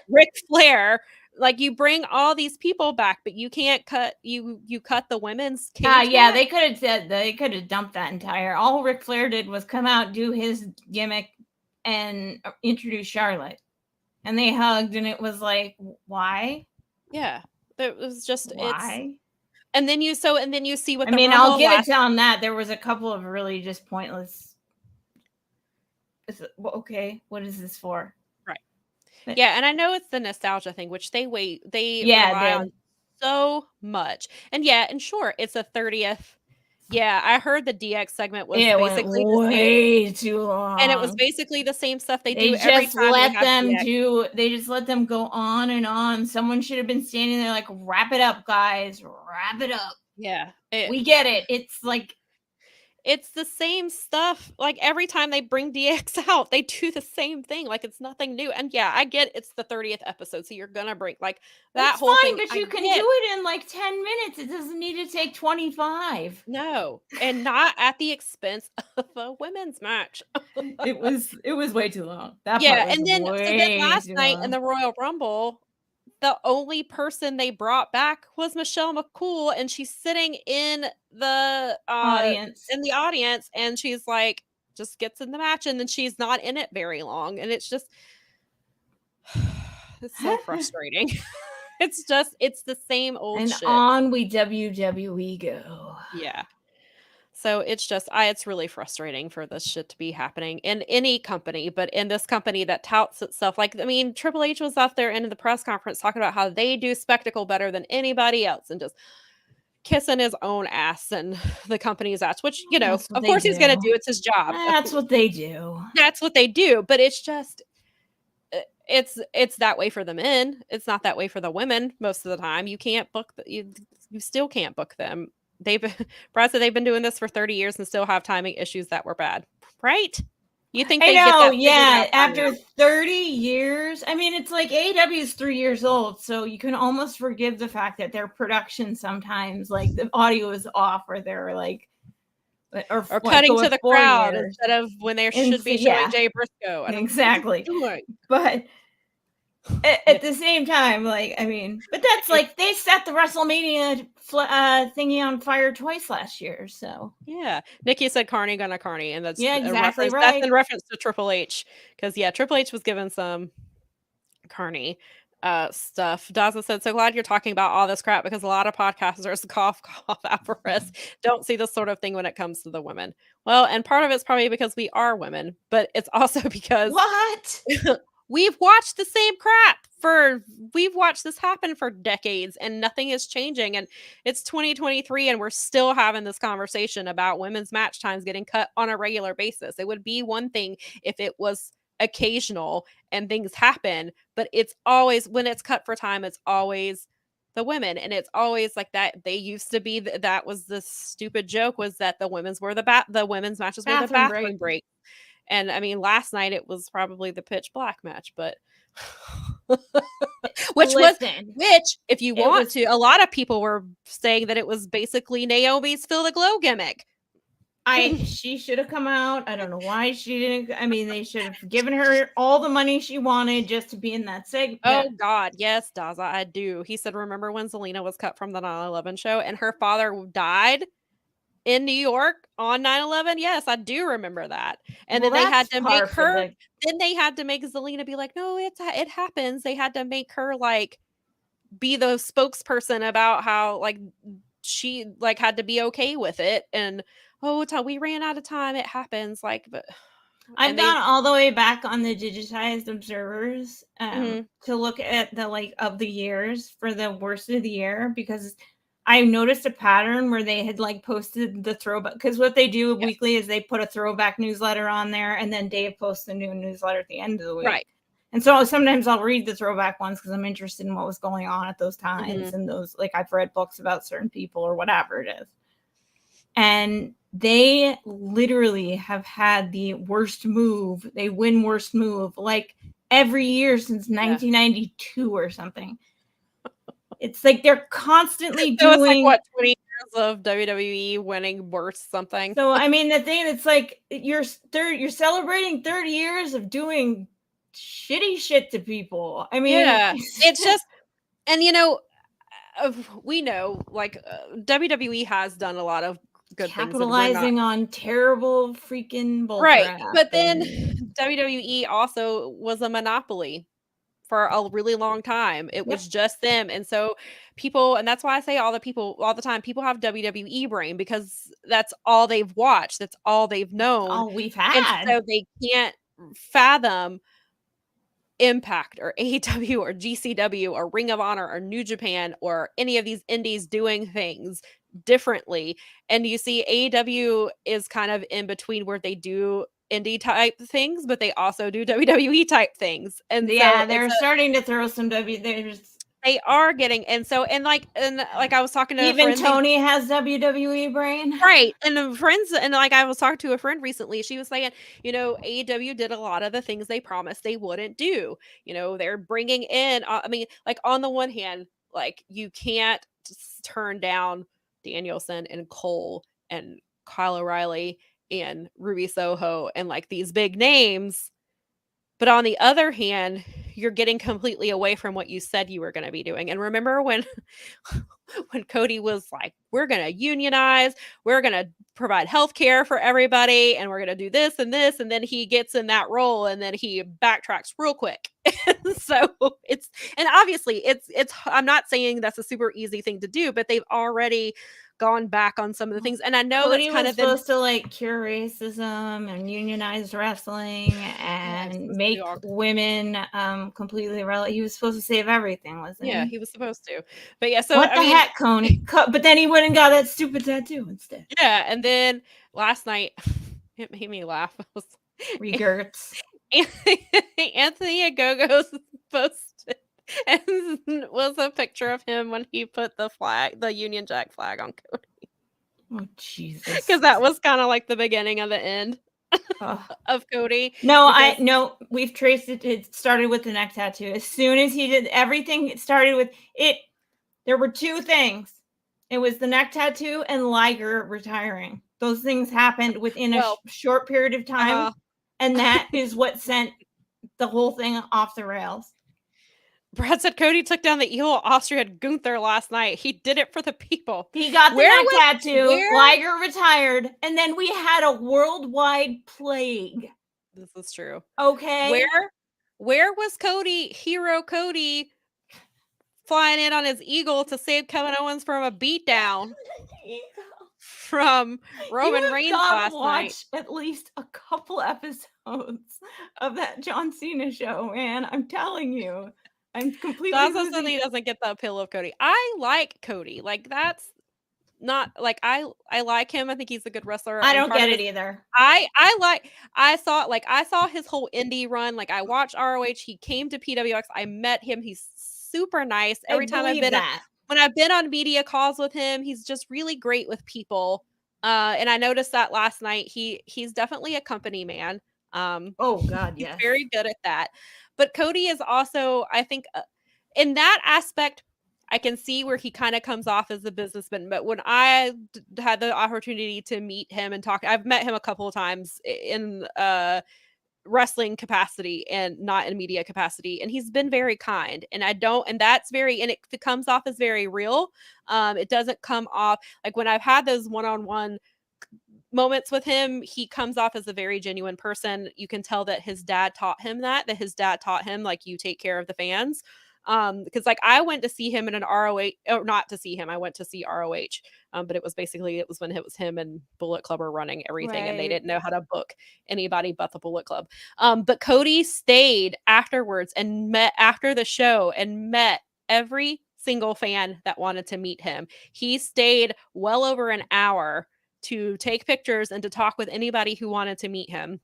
Ric Flair. Like, you bring all these people back, but you can't cut you cut the women's cage match? They could have dumped that entire. All Ric Flair did was come out, do his gimmick, and introduce Charlotte. And they hugged, and it was like, why? Yeah. It was just why? And then you see what I'll get it on that. There was a couple of really just pointless. Okay, what is this for? Right. Yeah, and I know it's the nostalgia thing, which they rely on so much. And yeah, and sure, it's a 30th. Yeah, I heard the DX segment was basically way too long. And it was basically the same stuff they do every time. They just let them go on and on. Someone should have been standing there like, wrap it up, guys. Wrap it up. Yeah. We get it. It's like, it's the same stuff. Like, every time they bring DX out, they do the same thing. Like, it's nothing new. And yeah, I get it's the 30th episode, so you're gonna bring like that. That's whole fine, thing. But you can do it in like 10 minutes. It doesn't need to take 25. No, and not at the expense of a women's match. It was way too long. And then last night in the Royal Rumble, the only person they brought back was Michelle McCool, and she's sitting in the audience, and she's like, just gets in the match, and then she's not in it very long, and it's just, it's so frustrating. It's the same old shit. On we WWE go. Yeah. So it's just, it's really frustrating for this shit to be happening in any company, but in this company that touts itself. Like, Triple H was out there in the press conference talking about how they do spectacle better than anybody else, and just kissing his own ass and the company's ass, which, of course he's going to do. It's his job. That's what they do. That's what they do. But it's just, it's that way for the men. It's not that way for the women most of the time. You can't book, you still can't book them. Brad said they've been doing this for 30 years and still have timing issues that were bad, right? You think they get that? Yeah, after 30 years. It's like AEW is 3 years old, so you can almost forgive the fact that their production sometimes, like, the audio is off, or they're like, or cutting to the crowd instead of when they should be showing Jay Briscoe. Exactly. But At the same time, like, I mean, but that's like they set the WrestleMania thingy on fire twice last year, so yeah. Nikki said Carney gonna Carney, and that's yeah, exactly reference. right. That's in reference to Triple H, because Triple H was given some Carney stuff. Daza said, so glad you're talking about all this crap because a lot of podcasters cough avarice don't see this sort of thing when it comes to the women. Well, and part of it's probably because we are women, but it's also because what? we've watched the same crap we've watched this happen for decades and nothing is changing, and it's 2023 and we're still having this conversation about women's match times getting cut on a regular basis. It would be one thing if it was occasional and things happen, but it's always, when it's cut for time, it's always the women, and it's always like that. They used to be that was the stupid joke, was that the women's matches were the bathroom break. And I mean, last night it was probably the pitch black match, but which, if you want to, a lot of people were saying that it was basically Naomi's Fill the Glow gimmick. She should have come out. I don't know why she didn't. I mean, they should have given her all the money she wanted just to be in that segment. Oh God, yes, Daza, I do. He said, remember when Zelina was cut from the 9/11 show and her father died in New York on 9/11? Yes, I do remember that. And then they had to make her. Then they had to make Zelina be like, no, it happens. They had to make her like be the spokesperson about how like she like had to be okay with it, and we ran out of time. It happens, like, but I've gone all the way back on the digitized observers to look at the like of the years for the worst of the year, because I noticed a pattern where they had like posted the throwback, because what they do weekly is they put a throwback newsletter on there, and then Dave posts a new newsletter at the end of the week. Right. And so sometimes I'll read the throwback ones because I'm interested in what was going on at those times. And those, like, I've read books about certain people or whatever it is. And they literally have had the worst move. They win worst move like every year since 1992 or something. It's like they're constantly doing. It's like, what, 20 years of WWE winning worst something. So I mean, the thing, it's like you're celebrating 30 years of doing shitty shit to people. I mean, it's just, and we know, like, WWE has done a lot of good capitalizing things, on terrible freaking bullcrap. Right, but then WWE also was a monopoly for a really long time. It was just them, and so people, and that's why I say all the time, people have WWE brain because that's all they've watched, that's all they've known, all we've had, and so they can't fathom Impact or AEW or GCW or Ring of Honor or New Japan or any of these indies doing things differently. And you see AEW is kind of in between, where they do indie type things, but they also do WWE type things. And so they're starting to throw some they are getting, and like I was talking to even a friend, Tony has WWE brain, right? And friends, and like I was talking to a friend recently, she was saying, AEW did a lot of the things they promised they wouldn't do. They're bringing in, I mean, like, on the one hand, like, you can't just turn down Danielson and Cole and Kyle O'Reilly and Ruby Soho and like these big names. But on the other hand, you're getting completely away from what you said you were going to be doing. And remember when Cody was like, we're going to unionize, we're going to provide health care for everybody, and we're going to do this and this. And then he gets in that role and then he backtracks real quick. So and obviously it's, I'm not saying that's a super easy thing to do, but they've already gone back on some of the things. And I know Cody that's kind of supposed to like cure racism and unionize wrestling and make women completely relevant. He was supposed to save everything, wasn't he? Yeah, he was supposed to. But so what the heck, Coney? But then he went and got that stupid tattoo instead. Yeah, and then last night it made me laugh. It was Regerts. Anthony Ogogo's posted, and was a picture of him when he put the Union Jack flag on Cody. Oh, Jesus. Because that was kind of like the beginning of the end of Cody. No, we've traced it. It started with the neck tattoo. As soon as he did everything, it started with it. There were two things. It was the neck tattoo and Liger retiring. Those things happened within a short period of time. And that is what sent the whole thing off the rails. Brad said Cody took down the evil Austrian Gunther last night. He did it for the people. He got the neck tattoo. Liger retired, and then we had a worldwide plague. This is true. Okay. Where was Cody, hero Cody, flying in on his eagle to save Kevin Owens from a beatdown from Roman Reigns last night? At least a couple episodes of that John Cena show, man. I'm telling you. I'm completely Daza said he doesn't get the appeal of Cody. I like Cody. Like, that's not like I like him. I think he's a good wrestler. I don't get it either. I saw his whole indie run. Like, I watched ROH. He came to PWX. I met him. He's super nice. Every time when I've been on media calls with him, he's just really great with people. And I noticed that last night. He's definitely a company man. Oh God, yes. He's very good at that. But Cody is also, I think, in that aspect, I can see where he kind of comes off as a businessman. But when I had the opportunity to meet him and talk, I've met him a couple of times in wrestling capacity and not in media capacity, and he's been very kind. And it comes off as very real. It doesn't come off like when I've had those one-on-one moments with him, he comes off as a very genuine person. You can tell that his dad taught him that his dad taught him, like, you take care of the fans. Because like I went to see him in an ROH, or not to see him, I went to see ROH. But it was when it was him and Bullet Club were running everything, right. And they didn't know how to book anybody but the Bullet Club. But Cody stayed afterwards and met after the show and met every single fan that wanted to meet him. He stayed well over an hour to take pictures and to talk with anybody who wanted to meet him.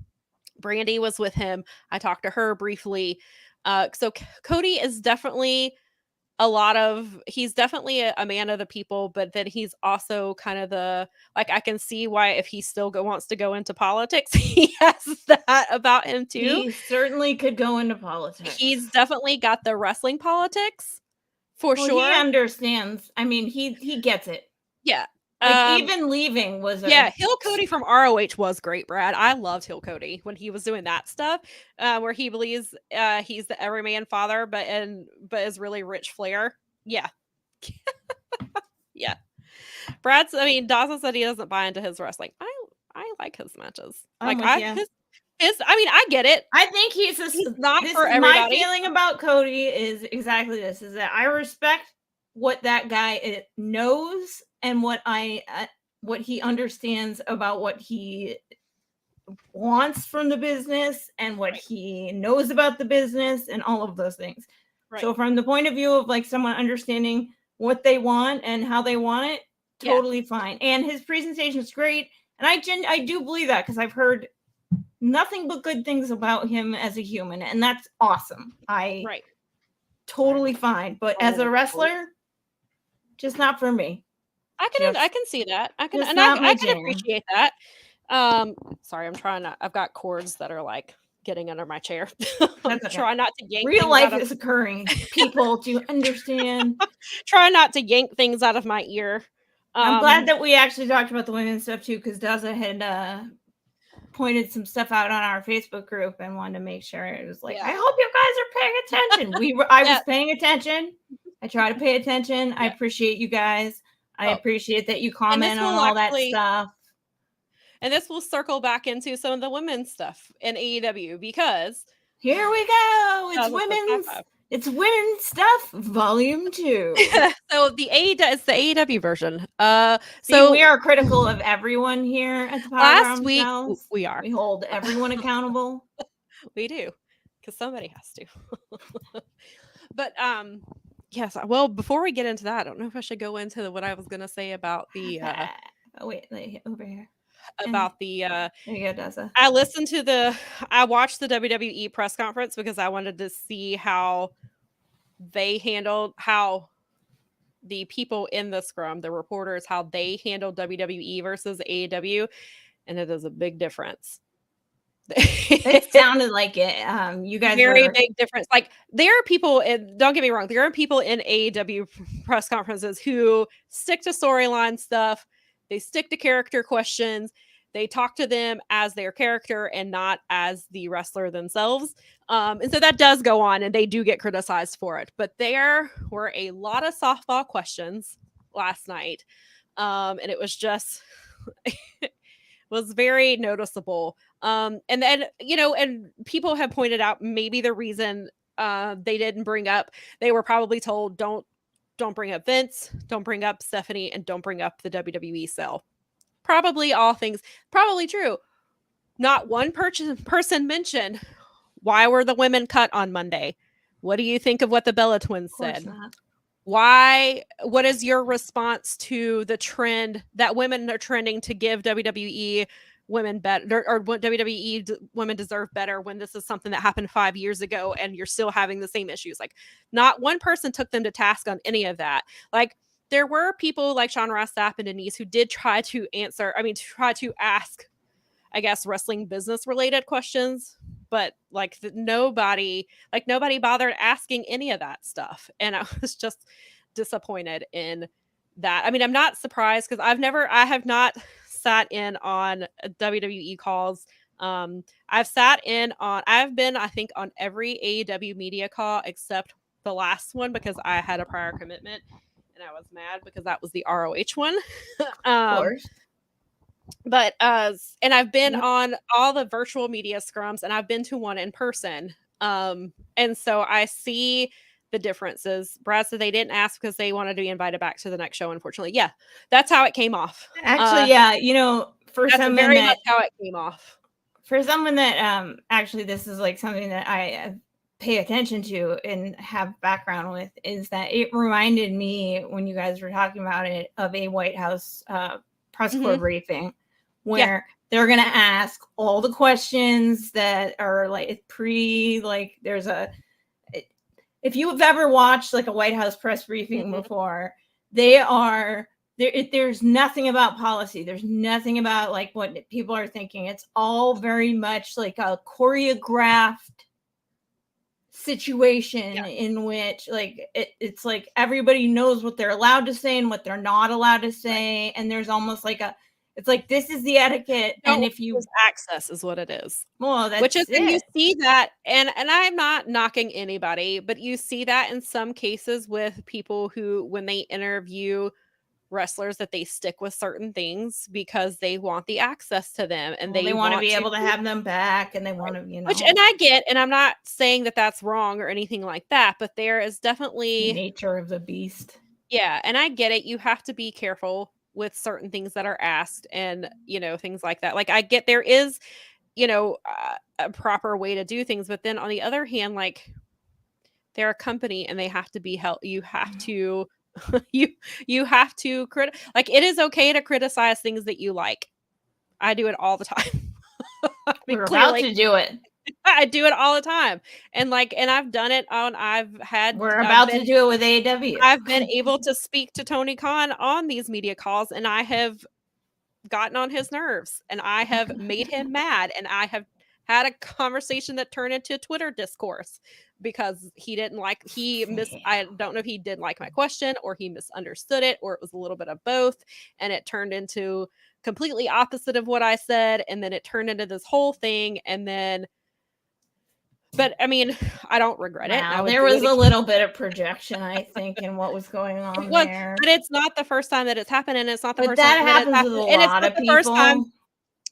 Brandy was with him. I talked to her briefly. So Cody is definitely he's definitely a man of the people, but then he's also kind of I can see why if he still wants to go into politics, he has that about him too. He certainly could go into politics. He's definitely got the wrestling politics for sure. He understands. I mean, he gets it. Yeah. Even leaving was Hill Cody from ROH was great, Brad. I loved Hill Cody when he was doing that stuff, where he believes he's the everyman father, but is really Rich Flair. Yeah. Yeah. Dawson said he doesn't buy into his wrestling. I like his matches. I get it. I think he's not for everybody. My feeling about Cody is exactly this: is that I respect what that guy knows and what he understands about what he wants from the business and what he knows about the business and all of those things. Right. So from the point of view of like someone understanding what they want and how they want it, totally fine. And his presentation is great. And I do believe that because I've heard nothing but good things about him as a human. And that's awesome. Totally fine. But as a wrestler, just not for me. I can see that. I can appreciate that. Sorry, I've got cords that are like getting under my chair. I'm trying not to yank. Real life is occurring. People, do you understand? Try not to yank things out of my ear. I'm glad that we actually talked about the women's stuff too, because Daza had pointed some stuff out on our Facebook group and wanted to make sure it was like, I hope you guys are paying attention. I was paying attention. I try to pay attention. I appreciate you guys. I appreciate that you comment on all that stuff. And this will circle back into some of the women's stuff in AEW because here we go. It's women's stuff, volume 2. So it's the AEW version. So we are critical of everyone here at the Powerbombshells. We are. We hold everyone accountable. We do, because somebody has to. But yes. Well, before we get into that, I don't know if I should go into what I was going to say about the. Over here. About the there you go, Daza. I watched the WWE press conference because I wanted to see how the people in the scrum, the reporters, how they handled WWE versus AEW, and it is a big difference. It sounded like it. You guys big difference. Like there are people, and don't get me wrong, there are people in AEW press conferences who stick to storyline stuff. They stick to character questions. they talk to them as their character and not as the wrestler themselves. And so that does go on, and they do get criticized for it. But there were a lot of softball questions last night. And it was just was very noticeable. And then, and people have pointed out maybe the reason they didn't bring up, they were probably told, don't bring up Vince, don't bring up Stephanie, and don't bring up the WWE cell. Probably all things, probably true. Not one person mentioned, why were the women cut on Monday? What do you think of what the Bella twins said? Not. What is your response to the trend that women are trending to give WWE women better, or WWE women deserve better, when this is something that happened 5 years ago and you're still having the same issues? Like, not one person took them to task on any of that. Like, there were people like Sean Ross Sapp and Denise who did try to ask, I guess, wrestling business related questions, but nobody bothered asking any of that stuff. And I was just disappointed in that. I mean, I'm not surprised, because I have not sat in on WWE calls. I've been, I think, on every AEW media call except the last one, because I had a prior commitment and I was mad because that was the ROH one. Of course. But and I've been on all the virtual media scrums, and I've been to one in person. And so I see the differences. Brad said they didn't ask because they wanted to be invited back to the next show, unfortunately. Yeah, that's how it came off. Actually, yeah, for someone very much how it came off. For someone that actually, this is like something that I pay attention to and have background with, is that it reminded me, when you guys were talking about it, of a White House press corps briefing, where they're going to ask all the questions that are there's if you've ever watched like a White House press briefing before, there's nothing about policy. There's nothing about like what people are thinking. It's all very much like a choreographed situation in which it's like everybody knows what they're allowed to say and what they're not allowed to say. And there's almost like it's like, this is the etiquette. And if you access is what it is. Well, that's which is, and you see that, and I'm not knocking anybody, but you see that in some cases with people who, when they interview wrestlers, that they stick with certain things because they want the access to them, and they want to be able to have them back, and they want to, which, and I get, and I'm not saying that that's wrong or anything like that, but there is definitely nature of the beast. Yeah, and I get it. You have to be careful with certain things that are asked, and things like that. Like, I get there is a proper way to do things, but then on the other hand, like, they're a company and they have to be held. You have to you have to like, it is okay to criticize things that you like. I do it all the time. We're about to do it. I do it all the time, and I've done it on. We're about to do it with AEW. I've been able to speak to Tony Khan on these media calls, and I have gotten on his nerves, and I have made him mad, and I have had a conversation that turned into a Twitter discourse because he didn't like, I don't know if he didn't like my question, or he misunderstood it, or it was a little bit of both, and it turned into completely opposite of what I said, and then it turned into this whole thing, and then, but I mean, I don't regret it. There was a little bit of projection, I think, in what was going on there. But it's not the first time that it's happened, and it's not the first time that happens with a lot of people.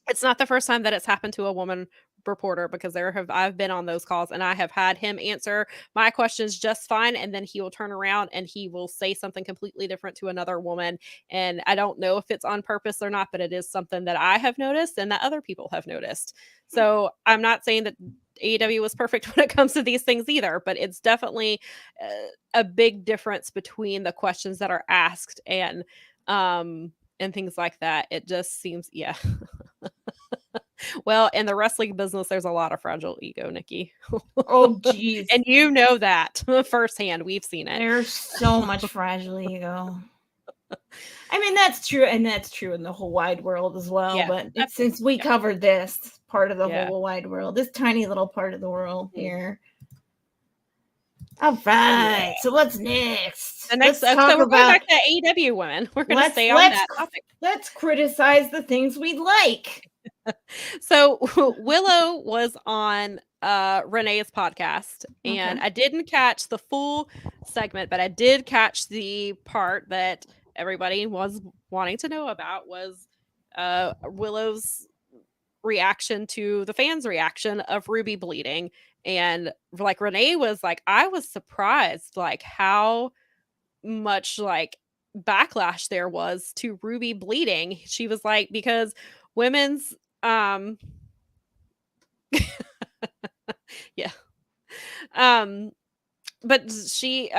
It's not the first time that it's happened to a woman reporter, because I've been on those calls, and I have had him answer my questions just fine, and then he will turn around and he will say something completely different to another woman, and I don't know if it's on purpose or not, but it is something that I have noticed and that other people have noticed. So I'm not saying that AEW was perfect when it comes to these things either, but it's definitely a big difference between the questions that are asked and things like that. It just seems, well, in the wrestling business, there's a lot of fragile ego, Nikki. Oh, geez. And you know that firsthand. We've seen it. There's so much fragile ego. I mean, that's true, and that's true in the whole wide world as well. Yeah, but since we covered this part of the whole wide world, this tiny little part of the world here. All right. So what's next? The next, so we're going back to AEW women. We're going to stay on that topic. Let's criticize the things we like. So Willow was on Renee's podcast, and I didn't catch the full segment, but I did catch the part that everybody was wanting to know about was Willow's reaction to the fans' reaction of Ruby bleeding. And like Renee was like, I was surprised like how much like backlash there was to Ruby bleeding. She was like, because women's yeah. But she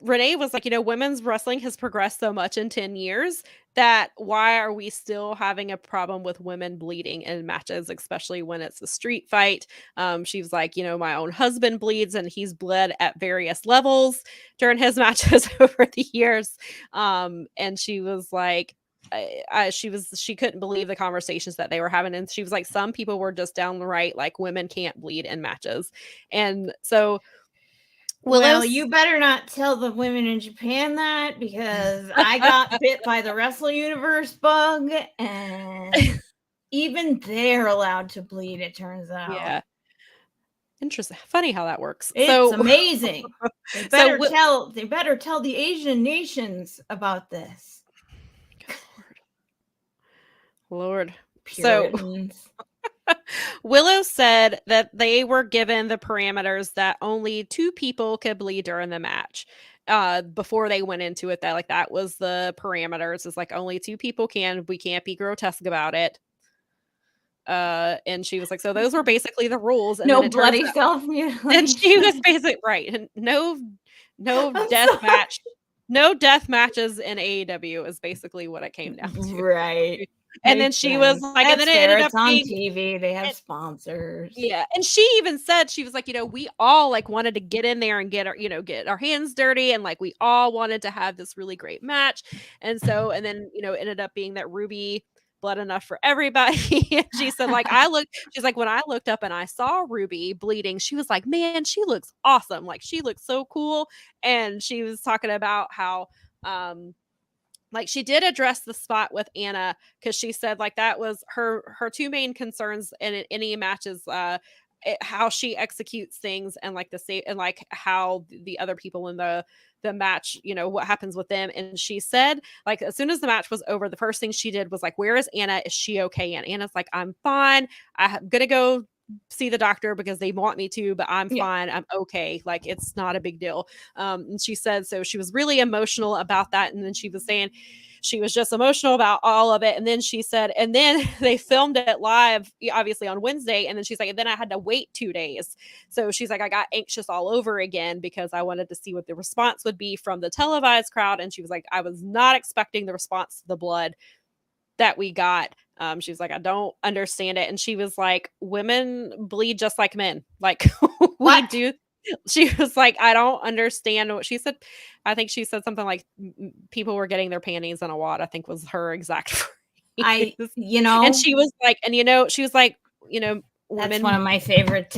Renee was like, women's wrestling has progressed so much in 10 years that why are we still having a problem with women bleeding in matches, especially when it's a street fight? She was like, my own husband bleeds and he's bled at various levels during his matches over the years. And she was like, she couldn't believe the conversations that they were having, and she was like, some people were just downright like, women can't bleed in matches. And so well, you better not tell the women in Japan that, because I got bit by the Wrestle Universe bug, and even they're allowed to bleed, it turns out. Yeah. Interesting. Funny how that works. It's amazing. They better tell the Asian nations about this. Lord. Puritans. So Willow said that they were given the parameters that only 2 people could bleed during the match. Before they went into it, that was the parameters. It's like only 2 people can. We can't be grotesque about it. And she was like, so those were basically the rules. And no bloody self-mutilation. And she was basically right. And no death match. No death matches in AEW is basically what it came down to. Right. And then she was like, and then it ended up on TV. They have sponsors. Yeah. And she even said, she was like, we all like wanted to get in there and get our hands dirty. And like, we all wanted to have this really great match. And so, and then, ended up being that Ruby bled enough for everybody. And she said, like, she's like, when I looked up and I saw Ruby bleeding, she was like, man, she looks awesome. Like, she looks so cool. And she was talking about how, like, she did address the spot with Anna, because she said like that was her 2 main concerns in any matches, how she executes things, and like and like how the other people in the match, what happens with them. And she said like, as soon as the match was over, the first thing she did was like, where is Anna? Is she okay? And Anna's like, I'm fine. I'm gonna go see the doctor because they want me to, but I'm fine. I'm okay. Like, it's not a big deal. And she said, so she was really emotional about that. And then she was saying she was just emotional about all of it. And then she said, and then they filmed it live, obviously on Wednesday. And then she's like, and then I had to wait 2 days. So she's like, I got anxious all over again because I wanted to see what the response would be from the televised crowd. And she was like, I was not expecting the response to the blood that we got. She was like, I don't understand it. And she was like, women bleed just like men. Like, we do. She was like, I don't understand what she said. I think she said something like, people were getting their panties in a wad, I think was her exact phrase. And she was like, and she was like, women. That's one of my favorite.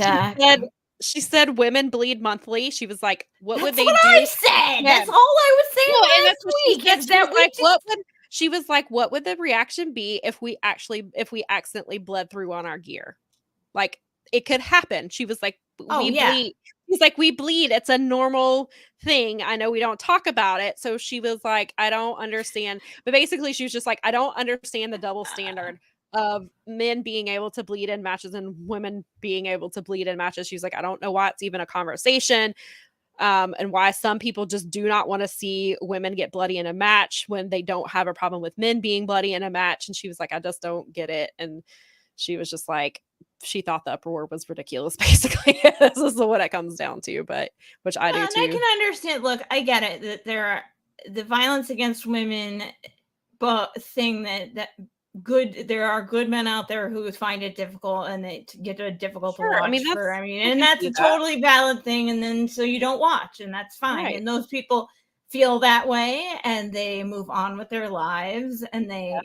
She said women bleed monthly. She was like, what would they do? I said. Yeah. That's all I was saying last week. Is that she was like, what would the reaction be if we accidentally bled through on our gear? Like, it could happen. She was like, bleed. She's like, we bleed. It's a normal thing. I know we don't talk about it. So she was like, I don't understand. But basically, she was just like, I don't understand the double standard of men being able to bleed in matches and women being able to bleed in matches. She's like, I don't know why it's even a conversation. And why some people just do not want to see women get bloody in a match when they don't have a problem with men being bloody in a match. And she was like, I just don't get it. And she was just like, she thought the uproar was ridiculous, basically. This is what it comes down to, but which I do too. And I can understand. Look, I get it that there are the violence against women, but thing that good, there are good men out there who find it difficult, and they get it difficult to watch. And that's a totally valid thing. And then so you don't watch, and that's fine. Right. And those people feel that way, and they move on with their lives, and they,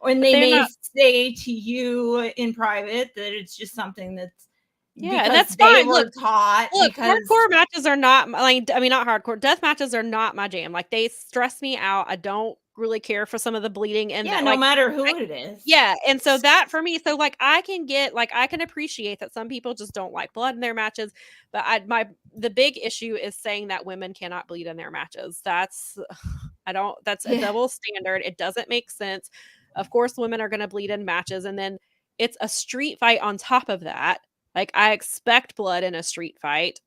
and they may say to you in private that it's just something that's and that's fine. Look, hardcore matches are not not hardcore. Death matches are not my jam. Like, they stress me out. I don't really care for some of the bleeding and yeah, that, no like, matter who it is. yeah, and so that for me, so, like, I can appreciate that some people just don't like blood in their matches, but the big issue is saying that women cannot bleed in their matches. That's that's a Yeah. double standard. It doesn't make sense. Of course, women are gonna bleed in matches, and then it's a street fight on top of that. Like, I expect blood in a street fight.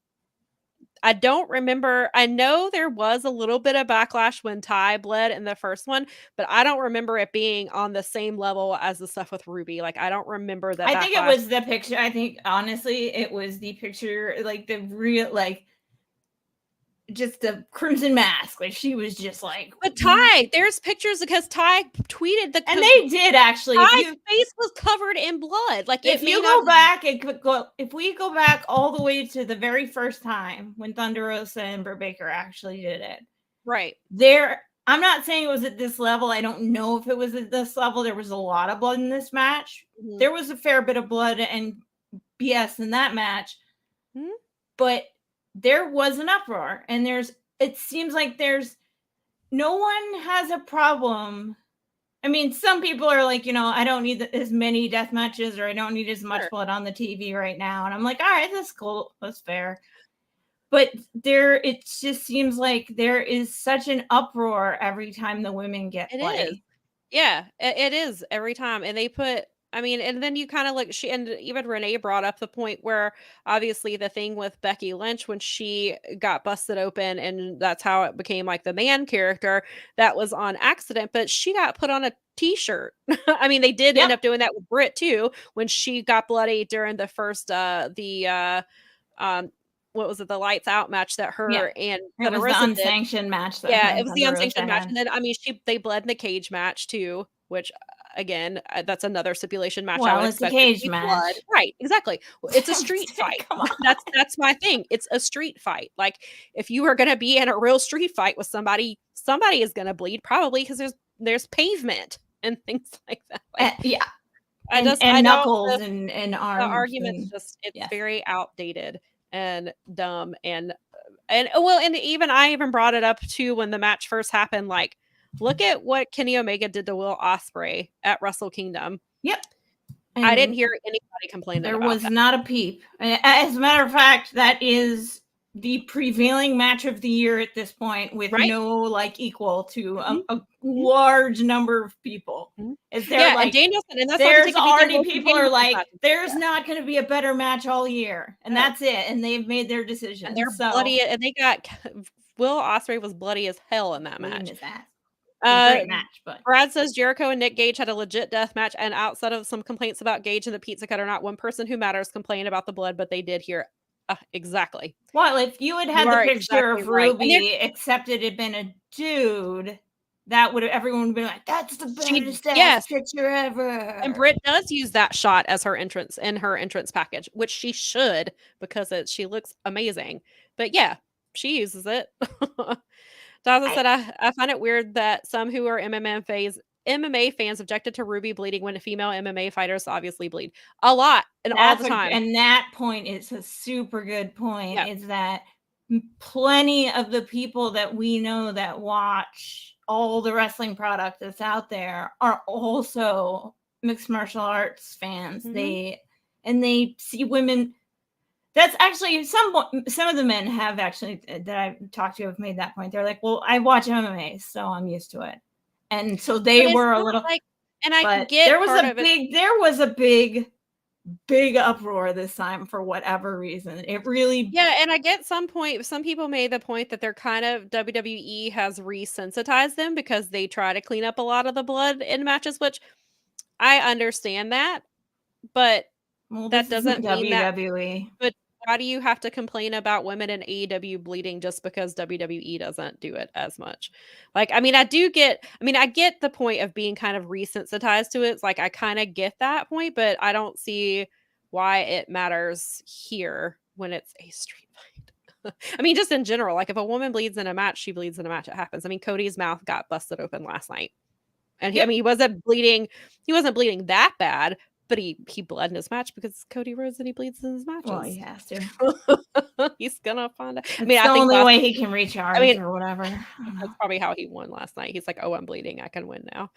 I don't remember. I know there was a little bit of backlash when Ty bled in the first one, but I don't remember it being on the same level as the stuff with Ruby. Like, I don't remember the I think it backlash. was the picture. I think honestly, it was the picture, like the real, like just the crimson mask. Like she was just like. But Ty, there's pictures because Ty tweeted and they did actually. Ty's face was covered in blood. Like if you go back, if we go back all the way to the very first time when Thunder Rosa and Britt Baker actually did it, right there. I'm not saying it was at this level. I don't know if it was at this level. There was a lot of blood in this match. Mm-hmm. There was a fair bit of blood and BS in that match. Mm-hmm. But there was an uproar. And it seems like no one has a problem. I mean, some people are like, I don't need as many death matches or I don't need as much blood on the TV right now. And I'm like, all right, that's cool. That's fair. But it just seems like there is such an uproar every time the women get bloody. It is. Yeah, it is every time. And they put, and then you kind of like, and even Renee brought up the point where obviously the thing with Becky Lynch, when she got busted open and that's how it became like the man character, that was on accident, but she got put on a t-shirt. They did end up doing that with Britt too, when she got bloody during the first, what was it, the lights out match that her and it was the unsanctioned match. It was the unsanctioned match. And then they bled in the cage match too, which again, that's another stipulation match. Well, it's a cage match. Blood. Right, exactly. It's a street fight. That's my thing. It's a street fight. Like if you are gonna be in a real street fight with somebody is gonna bleed, probably because there's pavement and things like that. Like, knuckles and arms. The argument's it's very outdated and dumb and even I even brought it up too when the match first happened. Like, look at what Kenny Omega did to Will Ospreay at Wrestle Kingdom. Yep. And I didn't hear anybody complain. There was not a peep. As a matter of fact, that is the prevailing match of the year at this point, with no equal to a large number of people. Is there and Danielson, and that's there's already people are like, there's not going to be a better match all year, and that's it. And they've made their decision. And they're bloody, and they got Will Ospreay was bloody as hell in that match. Great match, but Brad says Jericho and Nick Gage had a legit death match, and outside of some complaints about Gage and the pizza cutter, not one person who matters complained about the blood, but they did hear exactly. Well, if you had the picture of Ruby, except it had been a dude, everyone would be like, "That's the best picture ever." And Britt does use that shot as her entrance package, which she should, because she looks amazing. But yeah, she uses it. Daza said, I find it weird that some who are MMA fans objected to Ruby bleeding when female MMA fighters obviously bleed a lot and all the time. And that point is a super good point. Yeah. Is that plenty of the people that we know that watch all the wrestling product that's out there are also mixed martial arts fans. Mm-hmm. They see women. That's actually some of the men have actually that I've talked to have made that point. They're like, well, I watch MMA, so I'm used to it. And so they were a little and I get there was a big uproar this time for whatever reason. It really and I get some people made the point that they're kind of WWE has resensitized them because they try to clean up a lot of the blood in matches, which I understand that, but that doesn't mean WWE. But why do you have to complain about women in AEW bleeding just because WWE doesn't do it as much? Like, I get the point of being kind of resensitized to it. It's like, I kind of get that point, but I don't see why it matters here when it's a street fight. Just in general, like if a woman bleeds in a match, she bleeds in a match. It happens. Cody's mouth got busted open last night. And he wasn't bleeding that bad, But he bled in his match because Cody Rhodes and he bleeds in his matches. Well, he has to. He's gonna find out. I mean, the only way he can recharge or whatever. That's probably how he won last night. He's like, "Oh, I'm bleeding. I can win now."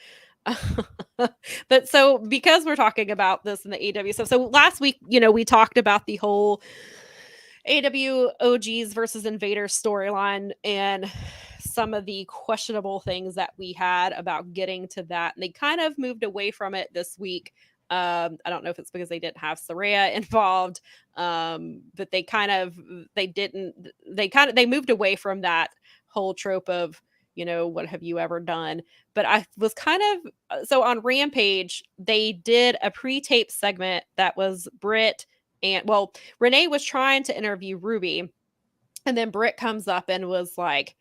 But so because we're talking about this in the AEW stuff, so last week, we talked about the whole AEW OGs versus Invaders storyline and some of the questionable things that we had about getting to that. And they kind of moved away from it this week. I don't know if it's because they didn't have Saraya involved, but they moved away from that whole trope of, what have you ever done? But I was so on Rampage, they did a pre-tape segment that was Britt and Renee was trying to interview Ruby, and then Britt comes up and was like,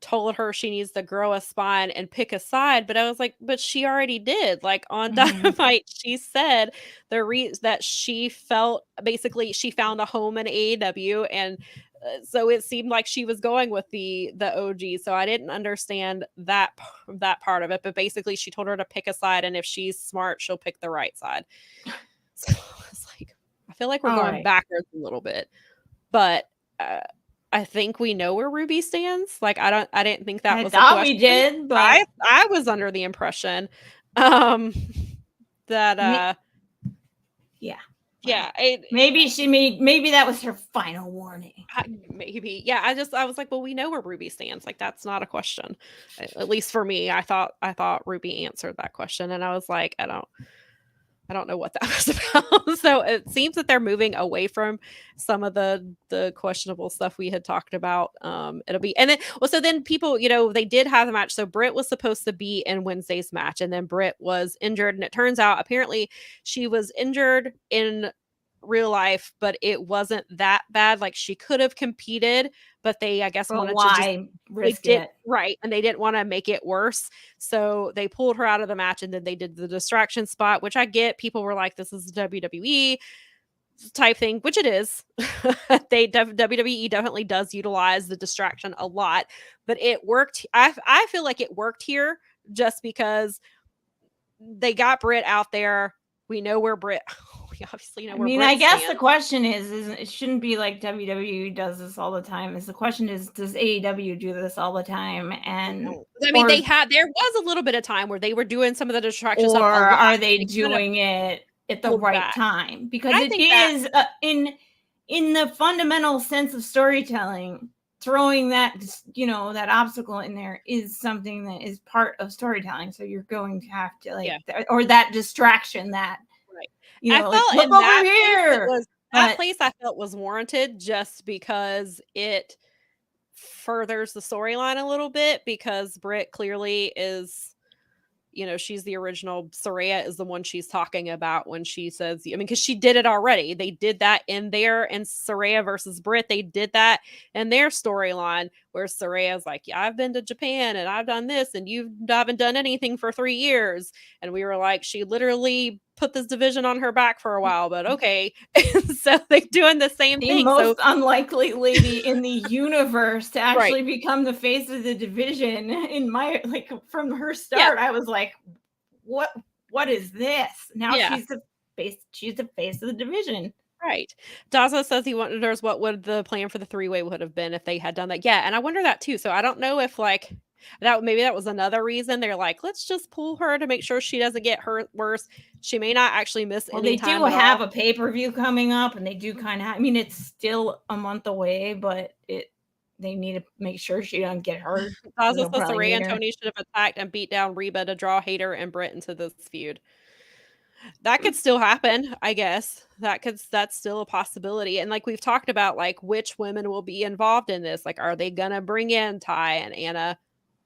told her she needs to grow a spine and pick a side. But I was like, but she already did. Like on Dynamite, she said that she felt basically she found a home in AEW, and so it seemed like she was going with the OG. So I didn't understand that part of it. But basically, she told her to pick a side, and if she's smart, she'll pick the right side. So it's like, I feel like we're going backwards a little bit, but I think we know where Ruby stands. Like I didn't think that was a question. We did, but I was under the impression that maybe that was her final warning. Maybe. Yeah, I was like, well, we know where Ruby stands. Like that's not a question. At least for me, I thought Ruby answered that question, and I was like, I don't know what that was about. So it seems that they're moving away from some of the questionable stuff we had talked about. So then people, they did have a match. So Britt was supposed to be in Wednesday's match, and then Britt was injured. And it turns out apparently she was injured in real life, but it wasn't that bad. Like she could have competed, but they, I guess, wanted to just risk it. Right. And they didn't want to make it worse. So they pulled her out of the match, and then they did the distraction spot, which I get. People were like, this is WWE type thing, which it is. WWE definitely does utilize the distraction a lot, but it worked. I feel like it worked here just because they got Britt out there. We know where Britt. We obviously know where Britt I guess stands. the question is it shouldn't be like WWE does this all the time. The question is, does AEW do this all the time? And I mean, there was a little bit of time where they were doing some of the distractions, or are they doing it at the right time? Because it is in the fundamental sense of storytelling, throwing that that obstacle in there is something that is part of storytelling. So you're going to have to or that distraction that. I felt look over here. That place I felt was warranted just because it furthers the storyline a little bit, because Britt clearly is, she's the original. Saraya is the one she's talking about when she says, because she did it already. They did that in Saraya versus Britt. They did that in their storyline where Saraya's like, yeah, I've been to Japan and I've done this and you haven't done anything for 3 years. And we were like, she literally put this division on her back for a while, but okay. So they're doing the same thing. The most unlikely lady in the universe to actually become the face of the division in my, from her start, I was like, what is this? Now she's the face of the division. Right. Daza says he wonders what would the plan for the 3-way would have been if they had done that. Yeah, and I wonder that too. So I don't know if maybe that was another reason they're like, let's just pull her to make sure she doesn't get hurt worse. She may not actually miss any time. They do have a pay-per-view coming up, and they do kind of it's still a month away, but they need to make sure she doesn't get hurt. Daza says Saraya and Tony should have attacked and beat down Reba to draw Hayter and Britt into this feud. That could still happen, I guess. That's still a possibility. And like we've talked about, like which women will be involved in this. Like, are they gonna bring in Ty and Anna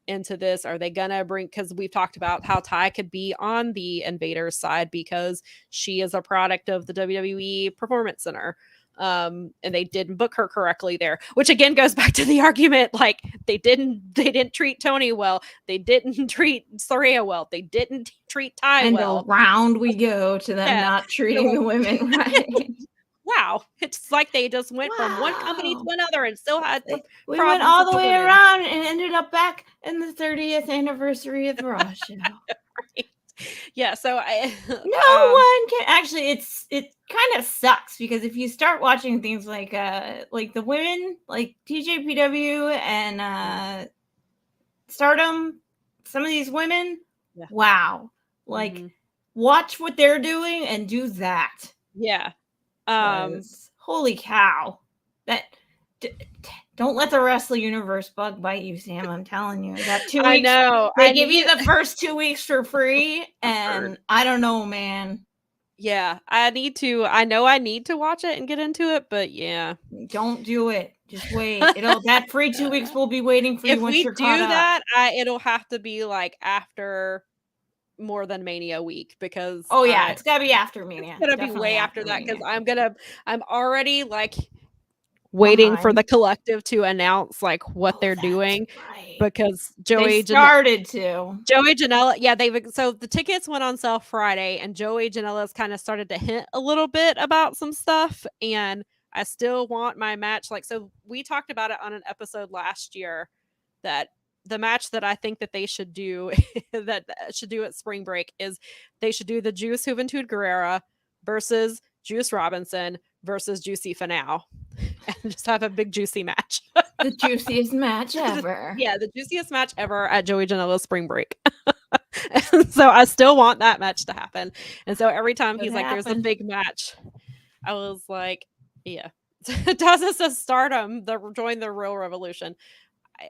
into this? Are they gonna because we've talked about how Ty could be on the Invaders side because she is a product of the WWE Performance Center. And they didn't book her correctly there, which again goes back to the argument, like they didn't treat Tony well, they didn't treat Saraya well, they didn't treat Ty well. And around we go to them not treating the women right. Wow, it's like they just went from one company to another and still had we went all the way around and ended up back in the 30th anniversary of the Raw show. Right. Yeah, so no one can actually. It kind of sucks because if you start watching things like the women like TJPW and Stardom, some of these women, yeah. wow, like watch what they're doing and do that. Yeah. Holy cow, that. Don't let the wrestling universe bug bite you, Sam. I'm telling you. That 2 weeks. I know. They give you the first 2 weeks for free, and I don't know, man. Yeah, I know I need to watch it and get into it, but yeah. Don't do it. Just wait. That free 2 weeks will be waiting for you once you're caught up. If we do that, it'll have to be like after more than Mania week because it's gotta be after Mania. It's gonna be way after that because I'm already like waiting for the collective to announce like what they're doing because Joey Janela, yeah, so the tickets went on sale Friday and Joey Janela's kind of started to hint a little bit about some stuff, and I still want my match. Like, so we talked about it on an episode last year that the match that I think that they should do that should do at Spring Break is they should do the Juice Juventud Guerrera versus Juice Robinson versus Juicy Finau and just have a big juicy match. The juiciest match ever. Yeah, the juiciest match ever at Joey Janela's Spring Break. So I still want that match to happen. And so every time he's like, there's a big match, I was like, yeah. Does this a Stardom, join the Real Revolution?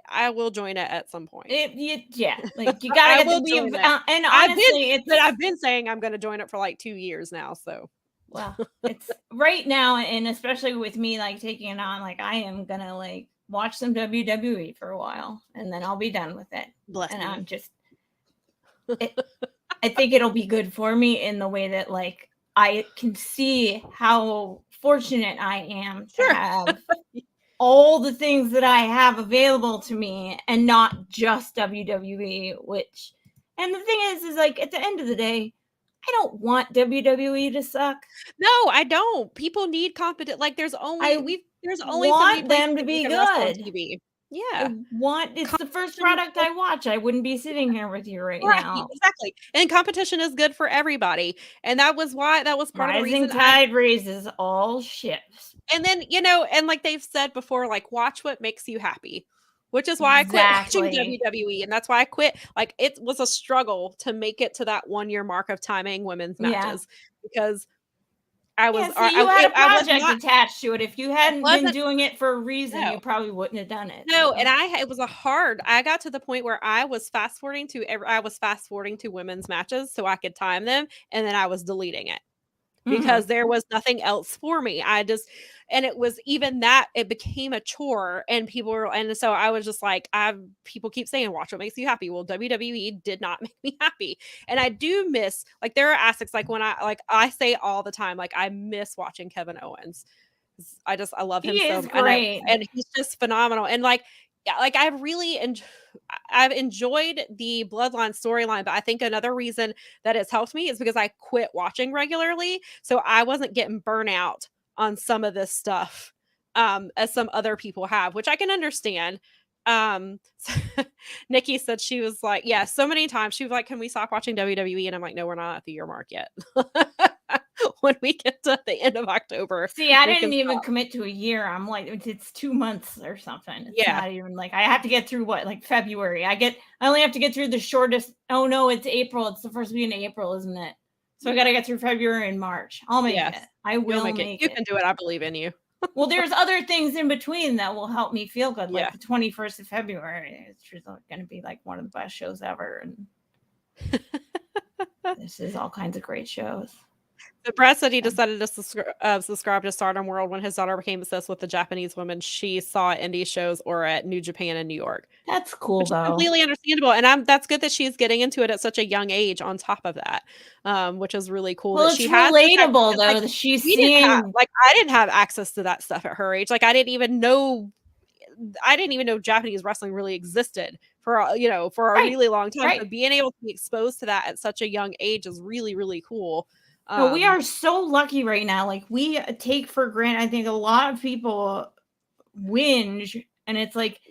I will join it at some point. Like you gotta get the weave. And honestly, I've been saying I'm going to join it for like 2 years now. So, well, it's right now, and especially with me like taking it on, like I am gonna like watch some WWE for a while, and then I'll be done with it. I'm just, I think it'll be good for me in the way that like I can see how fortunate I am to have all the things that I have available to me and not just WWE, and the thing is like at the end of the day, I don't want WWE to suck. No, I don't. People need competent, like there's only want them to be good. TV. Yeah. It's the first product I watch. I wouldn't be sitting here with you right now. Exactly. And competition is good for everybody. And that was part of the reason. Rising tide raises all ships. And then, and like they've said before, like watch what makes you happy, which is why I quit watching WWE. And that's why I quit. Like it was a struggle to make it to that 1 year mark of timing women's matches because I was you had a project attached to it. If you hadn't been doing it for a reason, you probably wouldn't have done it. No, and I got to the point where I was fast forwarding to women's matches so I could time them, and then I was deleting it because there was nothing else for me. And it was even that it became a chore, and so I was just like, people keep saying, watch what makes you happy. Well, WWE did not make me happy. And I do miss, like, there are aspects, like when I say all the time, like I miss watching Kevin Owens. I love him so much. And he's just phenomenal. And like I've enjoyed the Bloodline storyline, but I think another reason that it's helped me is because I quit watching regularly. So I wasn't getting burnout on some of this stuff as some other people have, which I can understand. Nikki said she was like, yeah, so many times she was like, can we stop watching WWE? And I'm like, no, we're not at the year mark yet. When we get to the end of October. See, I didn't even commit to a year. I'm like, it's 2 months or something. It's not even like I have to get through February. I only have to get through the shortest. Oh no, it's April. It's the first week in April, isn't it? So I got to get through February and March. I'll make it. I will make it. You can do it. I believe in you. Well, there's other things in between that will help me feel good. Like the 21st of February. It's just going to be like one of the best shows ever. And this is all kinds of great shows. The Brad said he decided to subscribe to Stardom World when his daughter became obsessed with the Japanese women she saw at indie shows or at New Japan in New York. That's cool, though. Completely understandable, and that's good that she's getting into it at such a young age. On top of that, which is really cool. Well, that it's relatable though. That she's seeing. I didn't have access to that stuff at her age. Like I didn't even know Japanese wrestling really existed for a really long time. Right. So being able to be exposed to that at such a young age is really, really cool. But we are so lucky right now. Like we take for granted. I think a lot of people whinge, and it's like,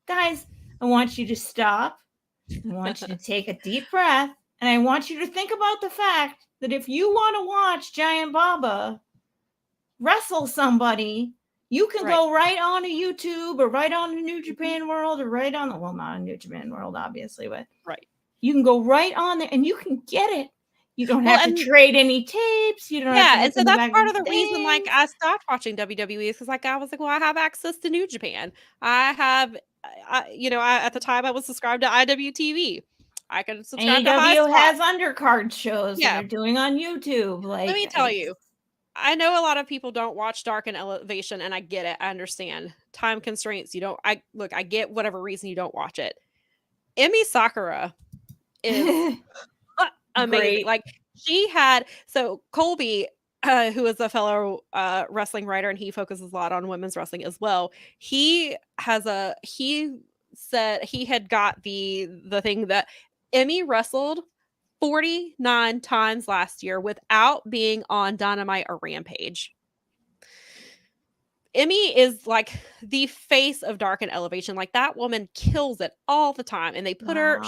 guys, I want you to stop. I want you to take a deep breath And I want you to think about the fact that if you want to watch Giant Baba wrestle somebody, you can go right on to YouTube or right on to New Japan World or right on, well, not on New Japan World, obviously, but you can go right on there and you can get it. You don't have to trade any tapes. You don't have to. And so that's part of the reason, like, I stopped watching WWE, because, like, I was like, well, I have access to New Japan. I have, at the time I was subscribed to IWTV. I can subscribe to High AEW Spot. has undercard shows that they're doing on YouTube. Like, let me tell you, I know a lot of people don't watch Dark and Elevation, and I get it. I understand time constraints. I get whatever reason you don't watch it. Emi Sakura is amazing. Great. Like, she had, so Colby, who is a fellow wrestling writer, and he focuses a lot on women's wrestling as well. He said he had got the thing that Emi wrestled 49 times last year without being on Dynamite or Rampage. Emi is like the face of Dark and Elevation. Like, that woman kills it all the time. And they put her,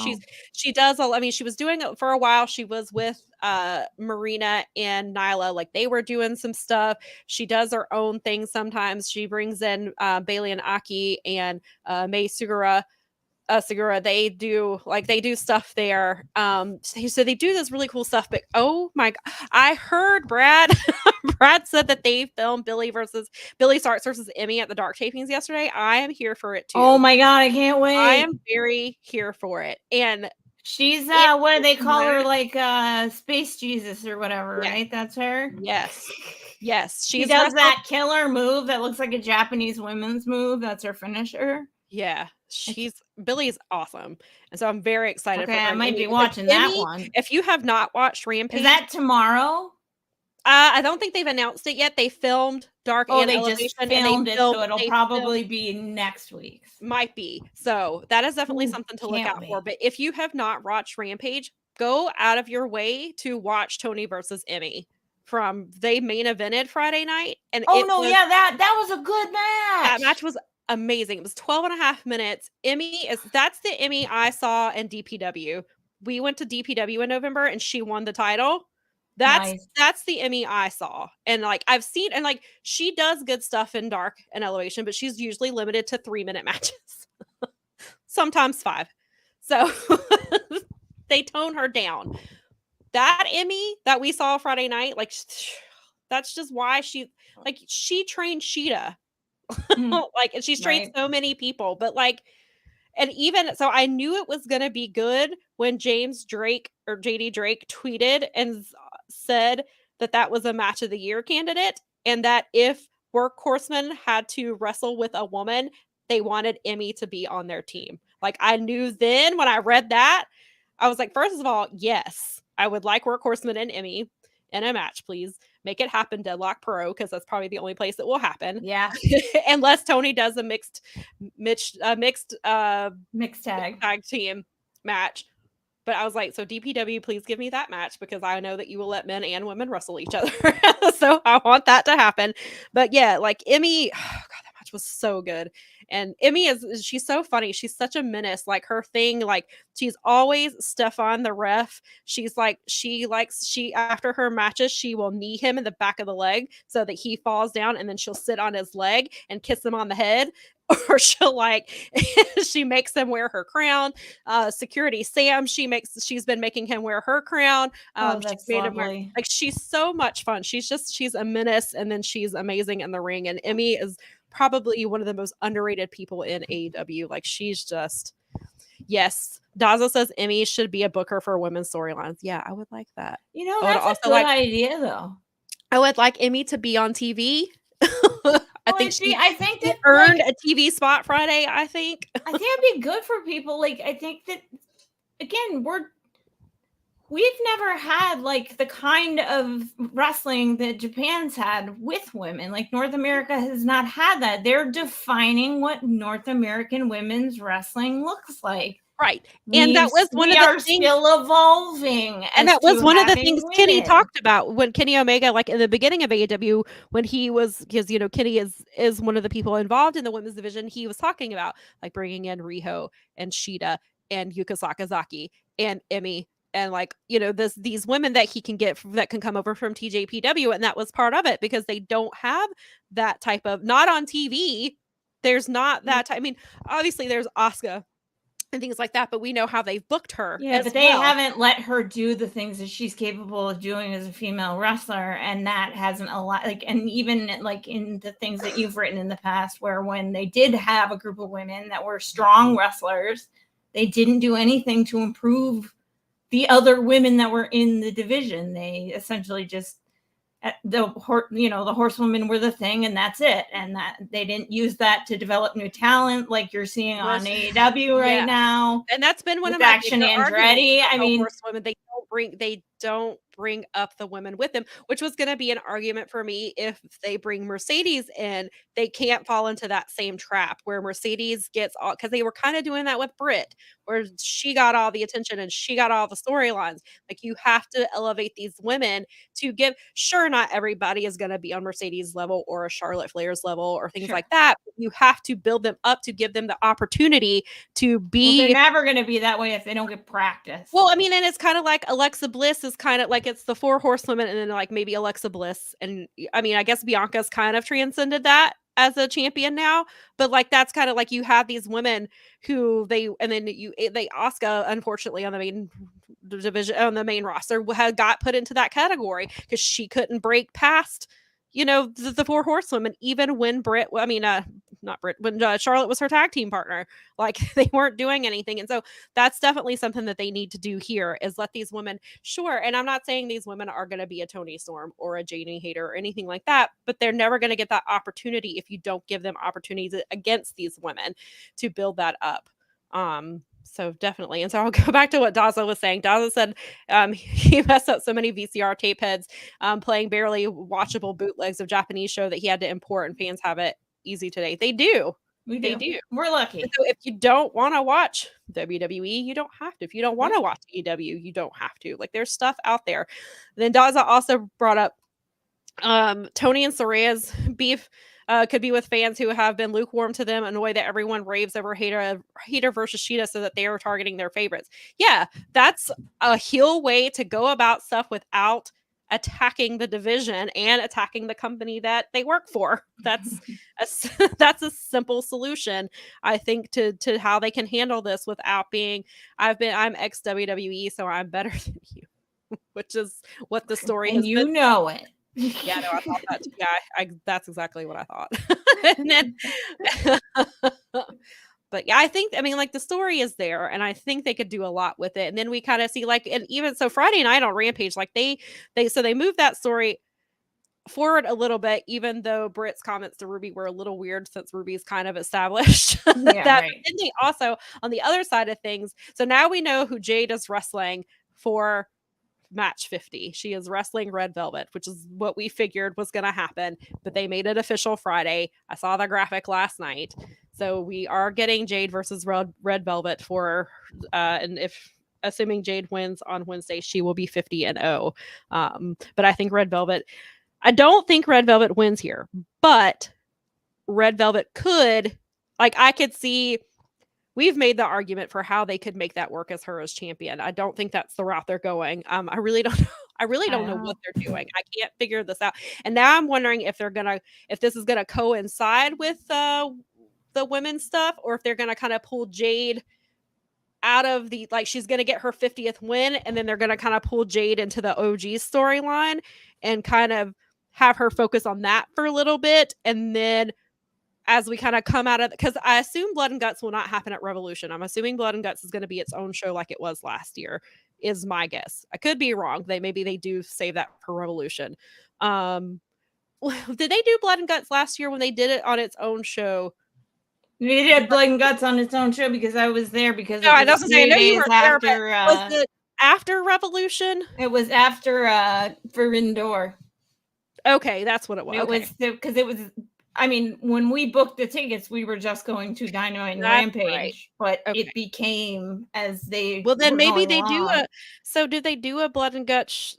she does all, I mean, she was doing it for a while. She was with Marina and Nyla. Like, they were doing some stuff. She does her own thing sometimes. She brings in Bailey and Aki and Mei Segura. They do stuff there. So they do this really cool stuff. But oh my God, I heard Brad said that they filmed Billy Starks versus Emi at the Dark tapings yesterday. I am here for it too. Oh my God, I can't wait. I am very here for it. And she's what do they call her? Like Space Jesus or whatever, right? That's her. Yes. She does that killer move that looks like a Japanese women's move. That's her finisher. Yeah, Billy's awesome, and so I'm very excited for her. I might be watching that one. If you have not watched Rampage, is that tomorrow? I don't think they've announced it yet. They filmed Dark and Elevation. Just filmed it, so it'll probably be next week. Might be. So that is definitely something to look out for. But if you have not watched Rampage, go out of your way to watch Tony versus Emi. They main evented Friday night, and that was a good match. That match was amazing. It was 12 and a half minutes. That's the Emi I saw in DPW. We went to DPW in November and she won the title. That's the Emi I saw. And like, I've seen, and like, she does good stuff in Dark and Elevation, but she's usually limited to 3-minute matches. Sometimes 5. So they tone her down. That Emi that we saw Friday night, like, that's just why she trained Sheeta. Like, and she's trained so many people, but like, and even so, I knew it was gonna be good when James Drake or JD Drake tweeted and said that was a match of the year candidate, and that if Workhorsemen had to wrestle with a woman, they wanted Emi to be on their team. Like, I knew then when I read that, I was like, first of all, yes, I would like Workhorsemen and Emi in a match, please. Make it happen, Deadlock Pro, because that's probably the only place it will happen. Yeah. Unless Tony does a mixed tag team match. But I was like, so DPW, please give me that match, because I know that you will let men and women wrestle each other. So I want that to happen. But yeah, like, Emi, oh God, that match was so good. And Emi she's so funny. She's such a menace. Like, her thing, like, she's always Stefan the ref. She's like, after her matches, she will knee him in the back of the leg so that he falls down, and then she'll sit on his leg and kiss him on the head. Or she'll she makes him wear her crown. Security Sam, she's been making him wear her crown. That's lovely. She's so much fun. She's a menace, and then she's amazing in the ring. And Emi is probably one of the most underrated people in AEW. Like, she's just, yes. Dazo says Emi should be a booker for women's storylines. Yeah, I would like that. That's a good idea, though. I would like Emi to be on TV. I think that earned a TV spot Friday. I think it'd be good for people. Like, I think that, again, we've never had like the kind of wrestling that Japan's had with women. Like, North America has not had that. They're defining what North American women's wrestling looks like. Right. And that was one of the things, still evolving. And that was one of the things Kenny talked about when Kenny Omega, like in the beginning of AEW, when he was, because, Kenny is one of the people involved in the women's division. He was talking about like bringing in Riho and Sheeta and Yuka Sakazaki and Emi and like, these women that he can get that can come over from TJPW, and that was part of it because they don't have that type of, not on TV. There's not that type. I mean, obviously there's Asuka and things like that, but we know how they've booked her. Yeah, but they haven't let her do the things that she's capable of doing as a female wrestler, and that hasn't a lot and even like in the things that you've written in the past, where when they did have a group of women that were strong wrestlers, they didn't do anything to improve the other women that were in the division. They essentially just the horsewomen were the thing, and that's it. And that they didn't use that to develop new talent like you're seeing on AEW right now. And that's been one of my Action Andretti. I mean, horsewomen, they don't bring up the women with them, which was going to be an argument for me. If they bring Mercedes in, they can't fall into that same trap where Mercedes gets all, because they were kind of doing that with Britt, where she got all the attention and she got all the storylines. Like, you have to elevate these women to give, sure, not everybody is going to be on Mercedes level or a Charlotte Flair's level or things like that. But you have to build them up to give them the opportunity to be. Well, they're never going to be that way if they don't get practice. Well, I mean, and it's kind of like Alexa Bliss is kind of like, it's the 4 horsewomen and then like maybe Alexa Bliss. And I mean, I guess Bianca's kind of transcended that as a champion now, but like, that's kind of like, you have these women who Asuka, unfortunately, on the main division, on the main roster, had got put into that category because she couldn't break past, the 4 horsewomen, even when when Charlotte was her tag team partner. Like, they weren't doing anything. And so that's definitely something that they need to do here, is let these women, sure. And I'm not saying these women are going to be a Toni Storm or a Jamie Hayter or anything like that, but they're never going to get that opportunity if you don't give them opportunities against these women to build that up. So definitely. And so I'll go back to what Daza was saying. Daza said he messed up so many VCR tape heads playing barely watchable bootlegs of Japanese show that he had to import, and fans have it easy today. They do. They do. We're lucky. So if you don't want to watch WWE, you don't have to. If you don't want to watch AEW, you don't have to. Like, there's stuff out there. Then Daza also brought up Tony and Soraya's beef could be with fans who have been lukewarm to them, annoyed that everyone raves over Hayter versus Shida, so that they are targeting their favorites. Yeah, that's a heel way to go about stuff without attacking the division and attacking the company that they work for. That's a simple solution, I think, to how they can handle this without being, I'm ex WWE, so I'm better than you, which is what the story has been. Know it. Yeah, no, I thought that too. Yeah, that's exactly what I thought. And then, but yeah, I mean, like, the story is there, and I think they could do a lot with it. And then we kind of see, like, and even so, Friday night on Rampage, like they moved that story forward a little bit, even though Britt's comments to Ruby were a little weird since Ruby's kind of established. Yeah, that. right. And they also, on the other side of things, so now we know who Jade is wrestling for match 50. She is wrestling Red Velvet, which is what we figured was going to happen, but they made it official Friday. I saw the graphic last night. So we are getting Jade versus Red Velvet for, and if assuming Jade wins on Wednesday, she will be 50-0. But I think I don't think Red Velvet wins here, but Red Velvet could, like, I could see, we've made the argument for how they could make that work as her as champion. I don't think that's the route they're going. I really don't know. I really don't know what they're doing. I can't figure this out. And now I'm wondering if this is gonna coincide with the women's stuff, or if they're gonna kind of pull Jade out of the, like, she's gonna get her 50th win, and then they're gonna kind of pull Jade into the OG storyline and kind of have her focus on that for a little bit, and then as we kind of come out of, because I assume Blood and Guts will not happen at Revolution. I'm assuming Blood and Guts is going to be its own show like it was last year, is my guess. I could be wrong. Maybe they do save that for Revolution. Did they do Blood and Guts last year when they did it on its own show? They did Blood and Guts on its own show because I was there, because no, I was saying, I know you were there, but was it after Revolution? It was after Forbidden Door. Okay, that's what it was. It was because it was, I mean, when we booked the tickets, we were just going to Dynamite and Rampage, but it became as they. Well, then maybe they do a. So, did they do a Blood and Guts?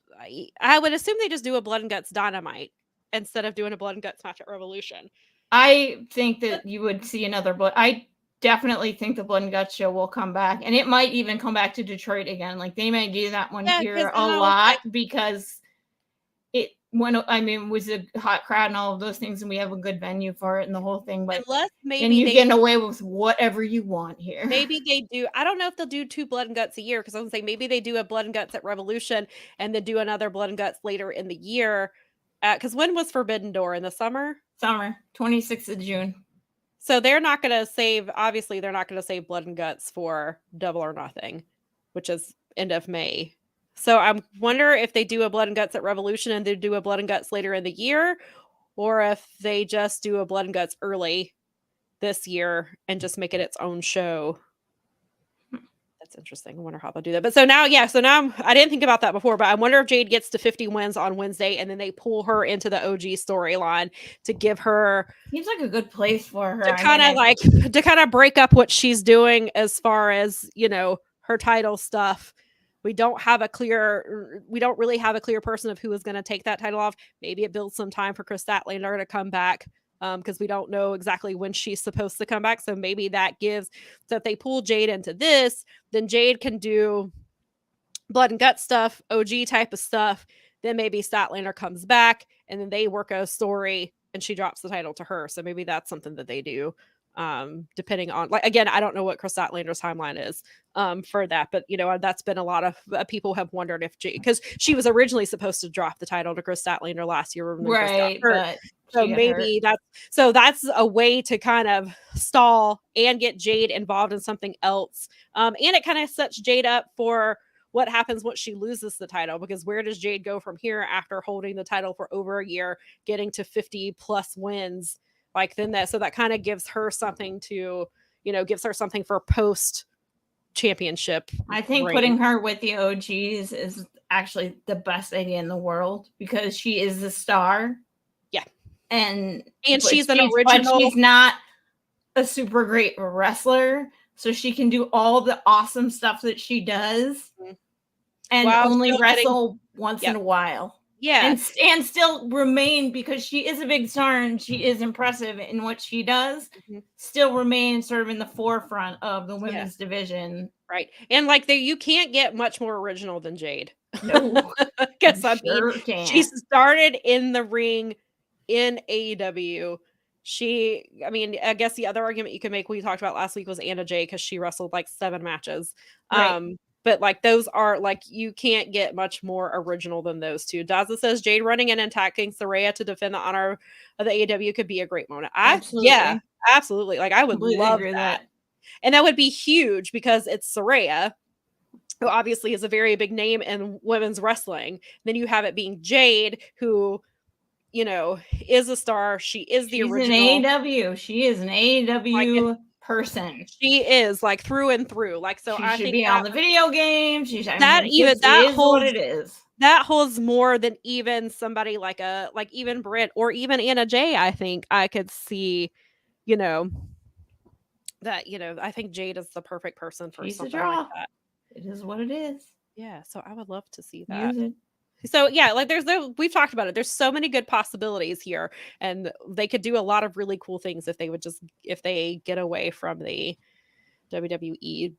I would assume they just do a Blood and Guts Dynamite instead of doing a Blood and Guts match at Revolution. I think that you would see another blood. definitely think the Blood and Guts show will come back, and it might even come back to Detroit again. Like they may do that one here a lot because it was a hot crowd and all of those things, and we have a good venue for it and the whole thing. But and you're getting away with whatever you want here. Maybe they do. I don't know if they'll do 2 Blood and Guts a year, because I was saying maybe they do a Blood and Guts at Revolution and then do another Blood and Guts later in the year. Because when was Forbidden Door? In the summer? Summer, 26th of June. So they're not going to save. Obviously, they're not going to save Blood and Guts for Double or Nothing, which is end of May. So I wonder if they do a Blood and Guts at Revolution and they do a Blood and Guts later in the year, or if they just do a Blood and Guts early this year and just make it its own show. That's interesting. I wonder how they'll do that. But so now I didn't think about that before, but I wonder if Jade gets to 50 wins on Wednesday and then they pull her into the OG storyline to give her. Seems like a good place for her. To kind of break up what she's doing as far as, her title stuff. We don't really have a clear person of who is going to take that title off. Maybe it builds some time for Chris Statlander to come back, because we don't know exactly when she's supposed to come back. So maybe that gives, so if they pull Jade into this, then Jade can do Blood and Guts stuff, OG type of stuff. Then maybe Statlander comes back and then they work a story and she drops the title to her. So maybe that's something that they do. Depending on, like, again, I don't know what Chris Statlander's timeline is for that, but that's been a lot of people have wondered if because she was originally supposed to drop the title to Chris Statlander last year, right? But so maybe that's a way to kind of stall and get Jade involved in something else, and it kind of sets Jade up for what happens once she loses the title, because where does Jade go from here after holding the title for over a year, getting to 50 plus wins? Like then that kind of gives her something to, gives her something for post championship. I think putting her with the OGs is actually the best idea in the world, because she is the star. Yeah. And she's an original. But she's not a super great wrestler, so she can do all the awesome stuff that she does and only wrestle once in a while. Yeah. And still remain, because she is a big star and she is impressive in what she does, still remain sort of in the forefront of the women's division. Right. And you can't get much more original than Jade. No. Because she started in the ring in AEW. I guess the other argument you could make we talked about last week was Anna Jay, because she wrestled 7 matches. Right. But those are you can't get much more original than those two. Daza says Jade running in and attacking Saraya to defend the honor of the AEW could be a great moment. Absolutely. I would love that. And that would be huge, because it's Saraya, who obviously is a very big name in women's wrestling. Then you have it being Jade, who, is a star. She's the original. An AEW. She is an AEW person. She is through and through. So she I should think be on the video game. That is what it is. That holds more than even somebody even Britt or even Anna Jay. I think I could see, that I think Jade is the perfect person for something like that. It is what it is. Yeah, so I would love to see that. Use it. So yeah, we've talked about it. There's so many good possibilities here, and they could do a lot of really cool things if they get away from the WWE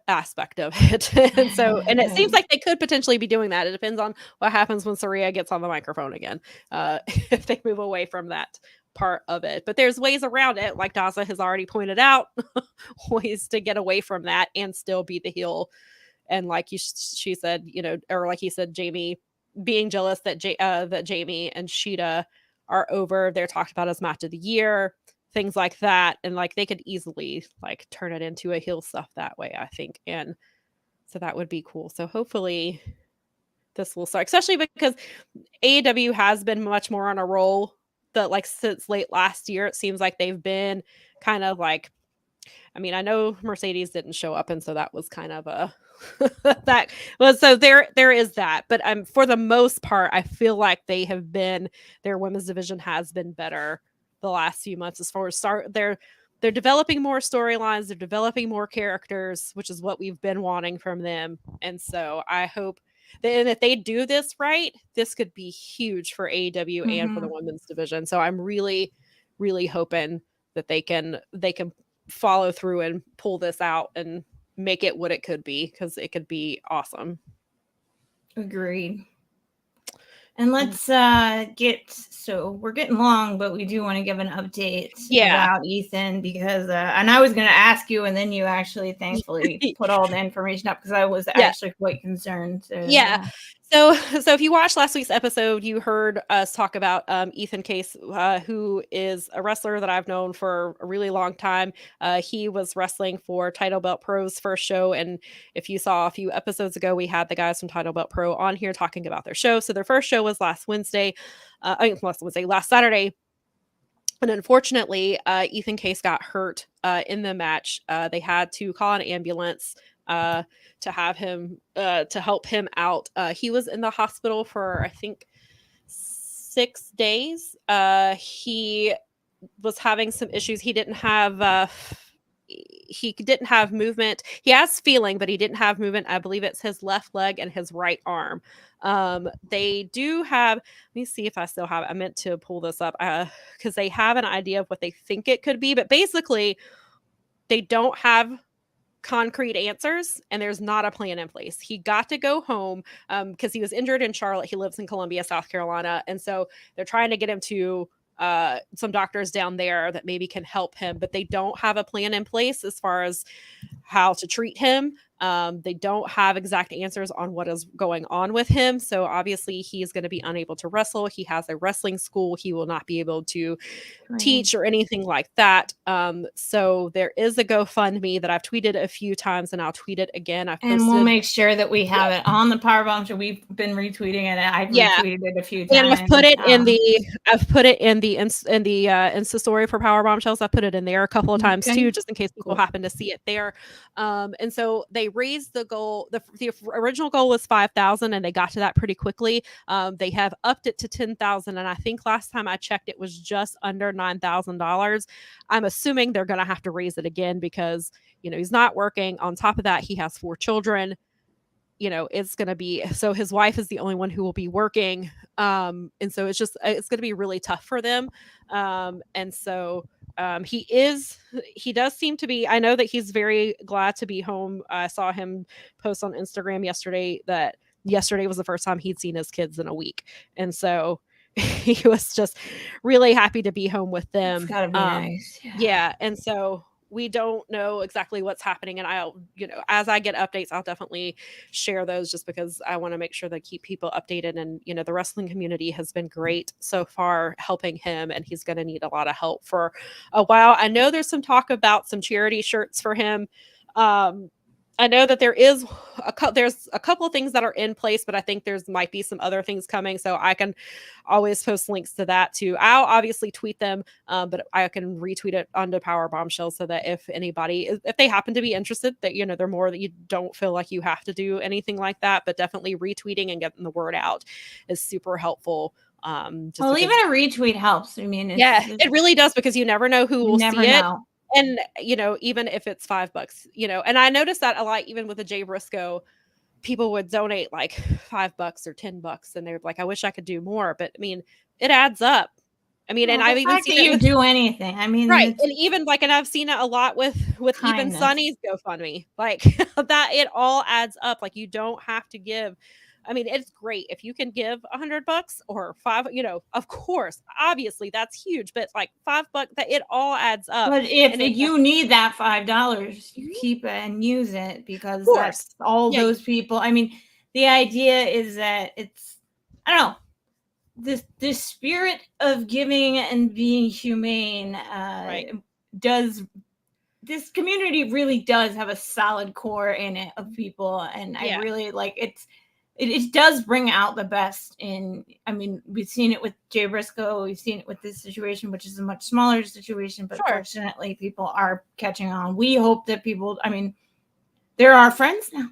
aspect of it. and it seems like they could potentially be doing that. It depends on what happens when Saraya gets on the microphone again. If they move away from that part of it, but there's ways around it, like Daza has already pointed out, ways to get away from that and still be the heel. And she said, or like he said, Jamie being jealous that Jamie and Sheeta are over. They're talked about as match of the year, things like that. And they could easily turn it into a heel stuff that way, I think. And so that would be cool. So hopefully this will start, especially because AEW has been much more on a roll that since late last year. It seems like they've been kind of I know Mercedes didn't show up, and so that was kind of a so there is that. But for the most part, I feel like their women's division has been better the last few months as far as they're developing more storylines, they're developing more characters, which is what we've been wanting from them. And so I hope that if they do this right, this could be huge for AEW and for the women's division. So I'm really, really hoping that they can follow through and pull this out and make it what it could be, because it could be awesome. Agreed. And let's so we're getting long, but we do want to give an update about Ethan, because and I was going to ask you, and then you actually thankfully put all the information up, because I was actually quite concerned. So if you watched last week's episode, you heard us talk about Ethan Case, who is a wrestler that I've known for a really long time. He was wrestling for Title Belt Pro's first show, and if you saw a few episodes ago, we had the guys from Title Belt Pro on here talking about their show. So their first show was last Saturday. And unfortunately, Ethan Case got hurt in the match. They had to call an ambulance to have him to help him out. He was in the hospital for, I think, 6 days. He was having some issues. He didn't have movement. He has feeling, but he didn't have movement. I believe it's his left leg and his right arm. They do have, let me see if I still have it. I meant to pull this up because they have an idea of what they think it could be, but basically they don't have concrete answers, and there's not a plan in place. He got to go home because he was injured in Charlotte. He lives in Columbia, South Carolina, and so they're trying to get him to some doctors down there that maybe can help him, but they don't have a plan in place as far as how to treat him. They don't have exact answers on what is going on with him. So obviously he is going to be unable to wrestle. He has a wrestling school. He will not be able to teach or anything like that. So there is a GoFundMe that I've tweeted a few times, and I'll tweet it again. And we'll make sure that we have it on the Powerbomb Show. We've been retweeting it. I've retweeted it a few times. And I've put it in the Insta story for Powerbombshells. I put it in there a couple of times too, just in case people happen to see it there. And so they raised the goal. The original goal was 5,000, and they got to that pretty quickly. They have upped it to 10,000, and I think last time I checked, it was just under $9,000. I'm assuming they're going to have to raise it again because he's not working. On top of that, he has 4 children. It's going to be, so his wife is the only one who will be working. And so it's going to be really tough for them. And so he does seem to be, I know that he's very glad to be home. I saw him post on Instagram yesterday that yesterday was the first time he'd seen his kids in a week. And so he was just really happy to be home with them. It's gotta be nice. Yeah. And so we don't know exactly what's happening. And I'll, as I get updates, I'll definitely share those, just because I want to make sure that I keep people updated. And, the wrestling community has been great so far helping him, and he's going to need a lot of help for a while. I know there's some talk about some charity shirts for him. I know that there's a couple of things that are in place, but I think might be some other things coming. So I can always post links to that too. I'll obviously tweet them, but I can retweet it onto Powerbombshells so that if they happen to be interested, that, they're more that you don't feel like you have to do anything like that, but definitely retweeting and getting the word out is super helpful. Even a retweet helps. I mean, it really does, because you never know who will see it. And, even if it's $5, and I noticed that a lot, even with the Jay Briscoe, people would donate like $5 or $10, and they're like, I wish I could do more. But I mean, it adds up. I mean, and I've even seen you do anything. I mean, right. And even and I've seen it a lot with even Sonny's GoFundMe, like that, it all adds up. Like, you don't have to give. I mean, it's great if you can give $100 or $5, of course, obviously that's huge, but like $5, that it all adds up. But if you need that $5, you keep it and use it, because that's all those people. I mean, the idea is that it's, I don't know, this spirit of giving and being humane this community really does have a solid core in it of people, and I really like it does bring out the best in, I mean, we've seen it with Jay Briscoe, we've seen it with this situation, which is a much smaller situation, but fortunately people are catching on. We hope that people, I mean, they're our friends now.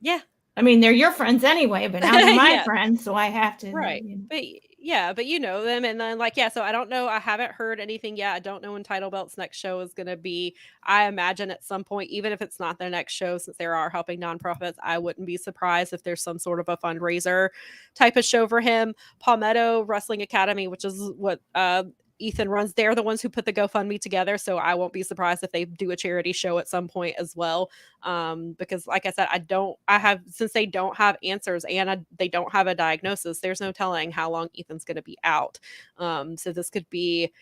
Yeah. I mean, they're your friends anyway, but now they're my friends, so I have to. Right. But you know them. And then so I don't know. I haven't heard anything yet. I don't know when Title Belt's next show is going to be. I imagine at some point, even if it's not their next show, since they are helping nonprofits, I wouldn't be surprised if there's some sort of a fundraiser type of show for him. Palmetto Wrestling Academy, which is what Ethan runs. They're the ones who put the GoFundMe together, so I won't be surprised if they do a charity show at some point as well. Because like I said, since they don't have answers and they don't have a diagnosis, there's no telling how long Ethan's going to be out. So this could be,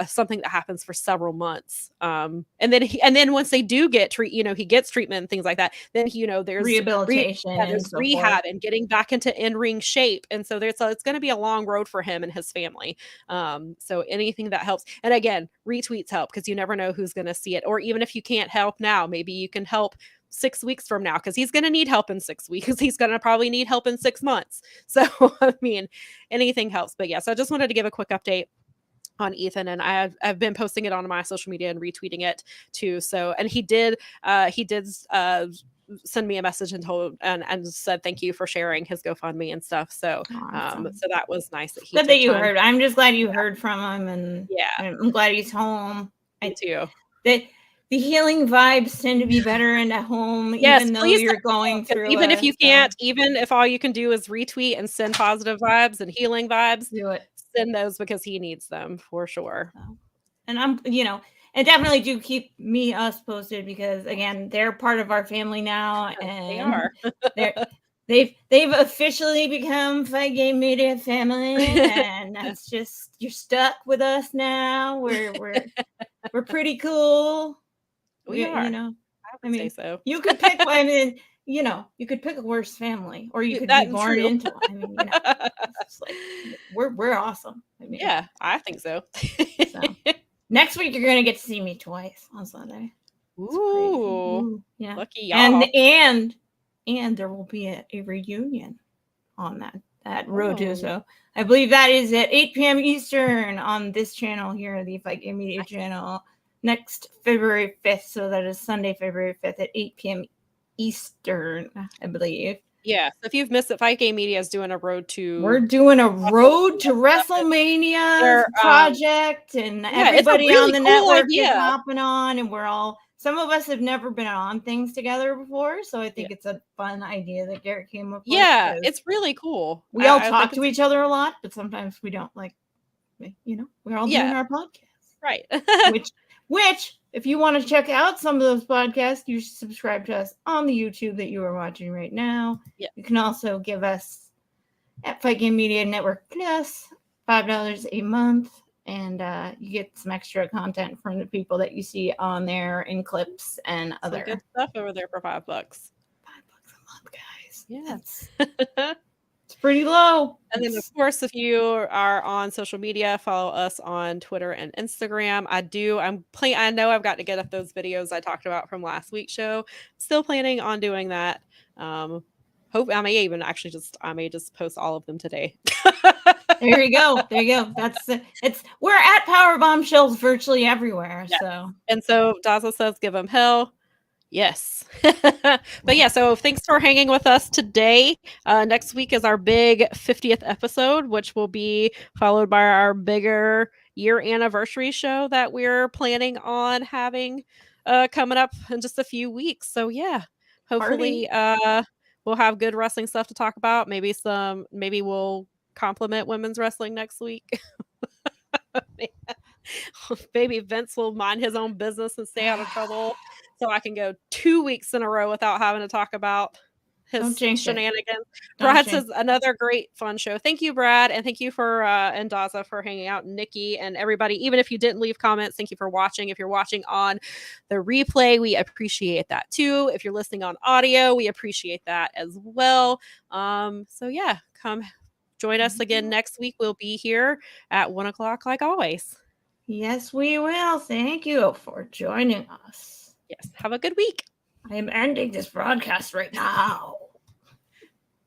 something that happens for several months. And then once they do get he gets treatment and things like that, then there's rehabilitation there's so rehab forth. and getting back into in-ring shape. And so it's going to be a long road for him and his family. So anything that helps. And again, retweets help because you never know who's going to see it. Or even if you can't help now, maybe you can help 6 weeks from now, because he's going to need help in 6 weeks. He's going to probably need help in 6 months. So, I mean, anything helps. But yeah, so I just wanted to give a quick update on Ethan, and I've been posting it on my social media and retweeting it too. So, and he did send me a message and said thank you for sharing his GoFundMe and stuff. So, awesome. So that was nice that he good that you heard. I'm just glad you heard from him, and I'm glad he's home. Me too. The healing vibes tend to be better in a home, even though you're going through. Even if you can't, even if all you can do is retweet and send positive vibes and healing vibes, do it. Send those because he needs them for sure. And I'm, and definitely do keep us posted because again, they're part of our family now, and they are. they've officially become Fight Game Media family, and that's just you're stuck with us now. We're pretty cool. We are. I mean, say so. You could pick. I mean, you could pick a worse family, or you could be born into one. I mean, it's like we're awesome. I mean, yeah, I think so. So next week you're gonna get to see me twice on Sunday. Ooh, yeah, lucky y'all. And there will be a reunion on that road too. So I believe that is at 8 p.m. Eastern on this channel here, the Fight Game Media channel, next February 5th. So that is Sunday, February 5th at 8 p.m. Eastern, I believe. Yeah. So if you've missed it, Fight Game Media is doing a road to. We're doing a road to WrestleMania project, and everybody on the network is hopping on, and we're all. Some of us have never been on things together before, so I think it's a fun idea that Garrett came up with. Yeah, it's really cool. We all talk to each other a lot, but sometimes we don't. We're all doing our podcasts, right? Which, if you want to check out some of those podcasts, you should subscribe to us on the YouTube that you are watching right now. Yeah. You can also give us at Fight Game Media Network Plus $5 a month, and you get some extra content from the people that you see on there in clips and other good stuff over there for $5. $5 a month, guys. Yeah. It's pretty low. And then, of course, if you are on social media, follow us on Twitter and Instagram. I know I've got to get up those videos I talked about from last week's show. Still planning on doing that. Hope I may just post all of them today. There you go. We're at Powerbombshells virtually everywhere. Yes. So Daza says, give them hell. Yes. But yeah, so thanks for hanging with us today. Next week is our big 50th episode, which will be followed by our bigger year anniversary show that we're planning on having coming up in just a few weeks. So yeah, hopefully we'll have good wrestling stuff to talk about. Maybe we'll compliment women's wrestling next week. Maybe Vince will mind his own business and stay out of trouble, so I can go 2 weeks in a row without having to talk about his shenanigans. Brad says another great fun show. Thank you, Brad, and thank you for and Daza for hanging out, and Nikki and everybody. Even if you didn't leave comments, thank you for watching. If you're watching on the replay, we appreciate that too. If you're listening on audio, we appreciate that as well. So yeah, come join us again next week. We'll be here at 1:00 like always. Yes, we will. Thank you for joining us. Yes. Have a good week. I am ending this broadcast right now.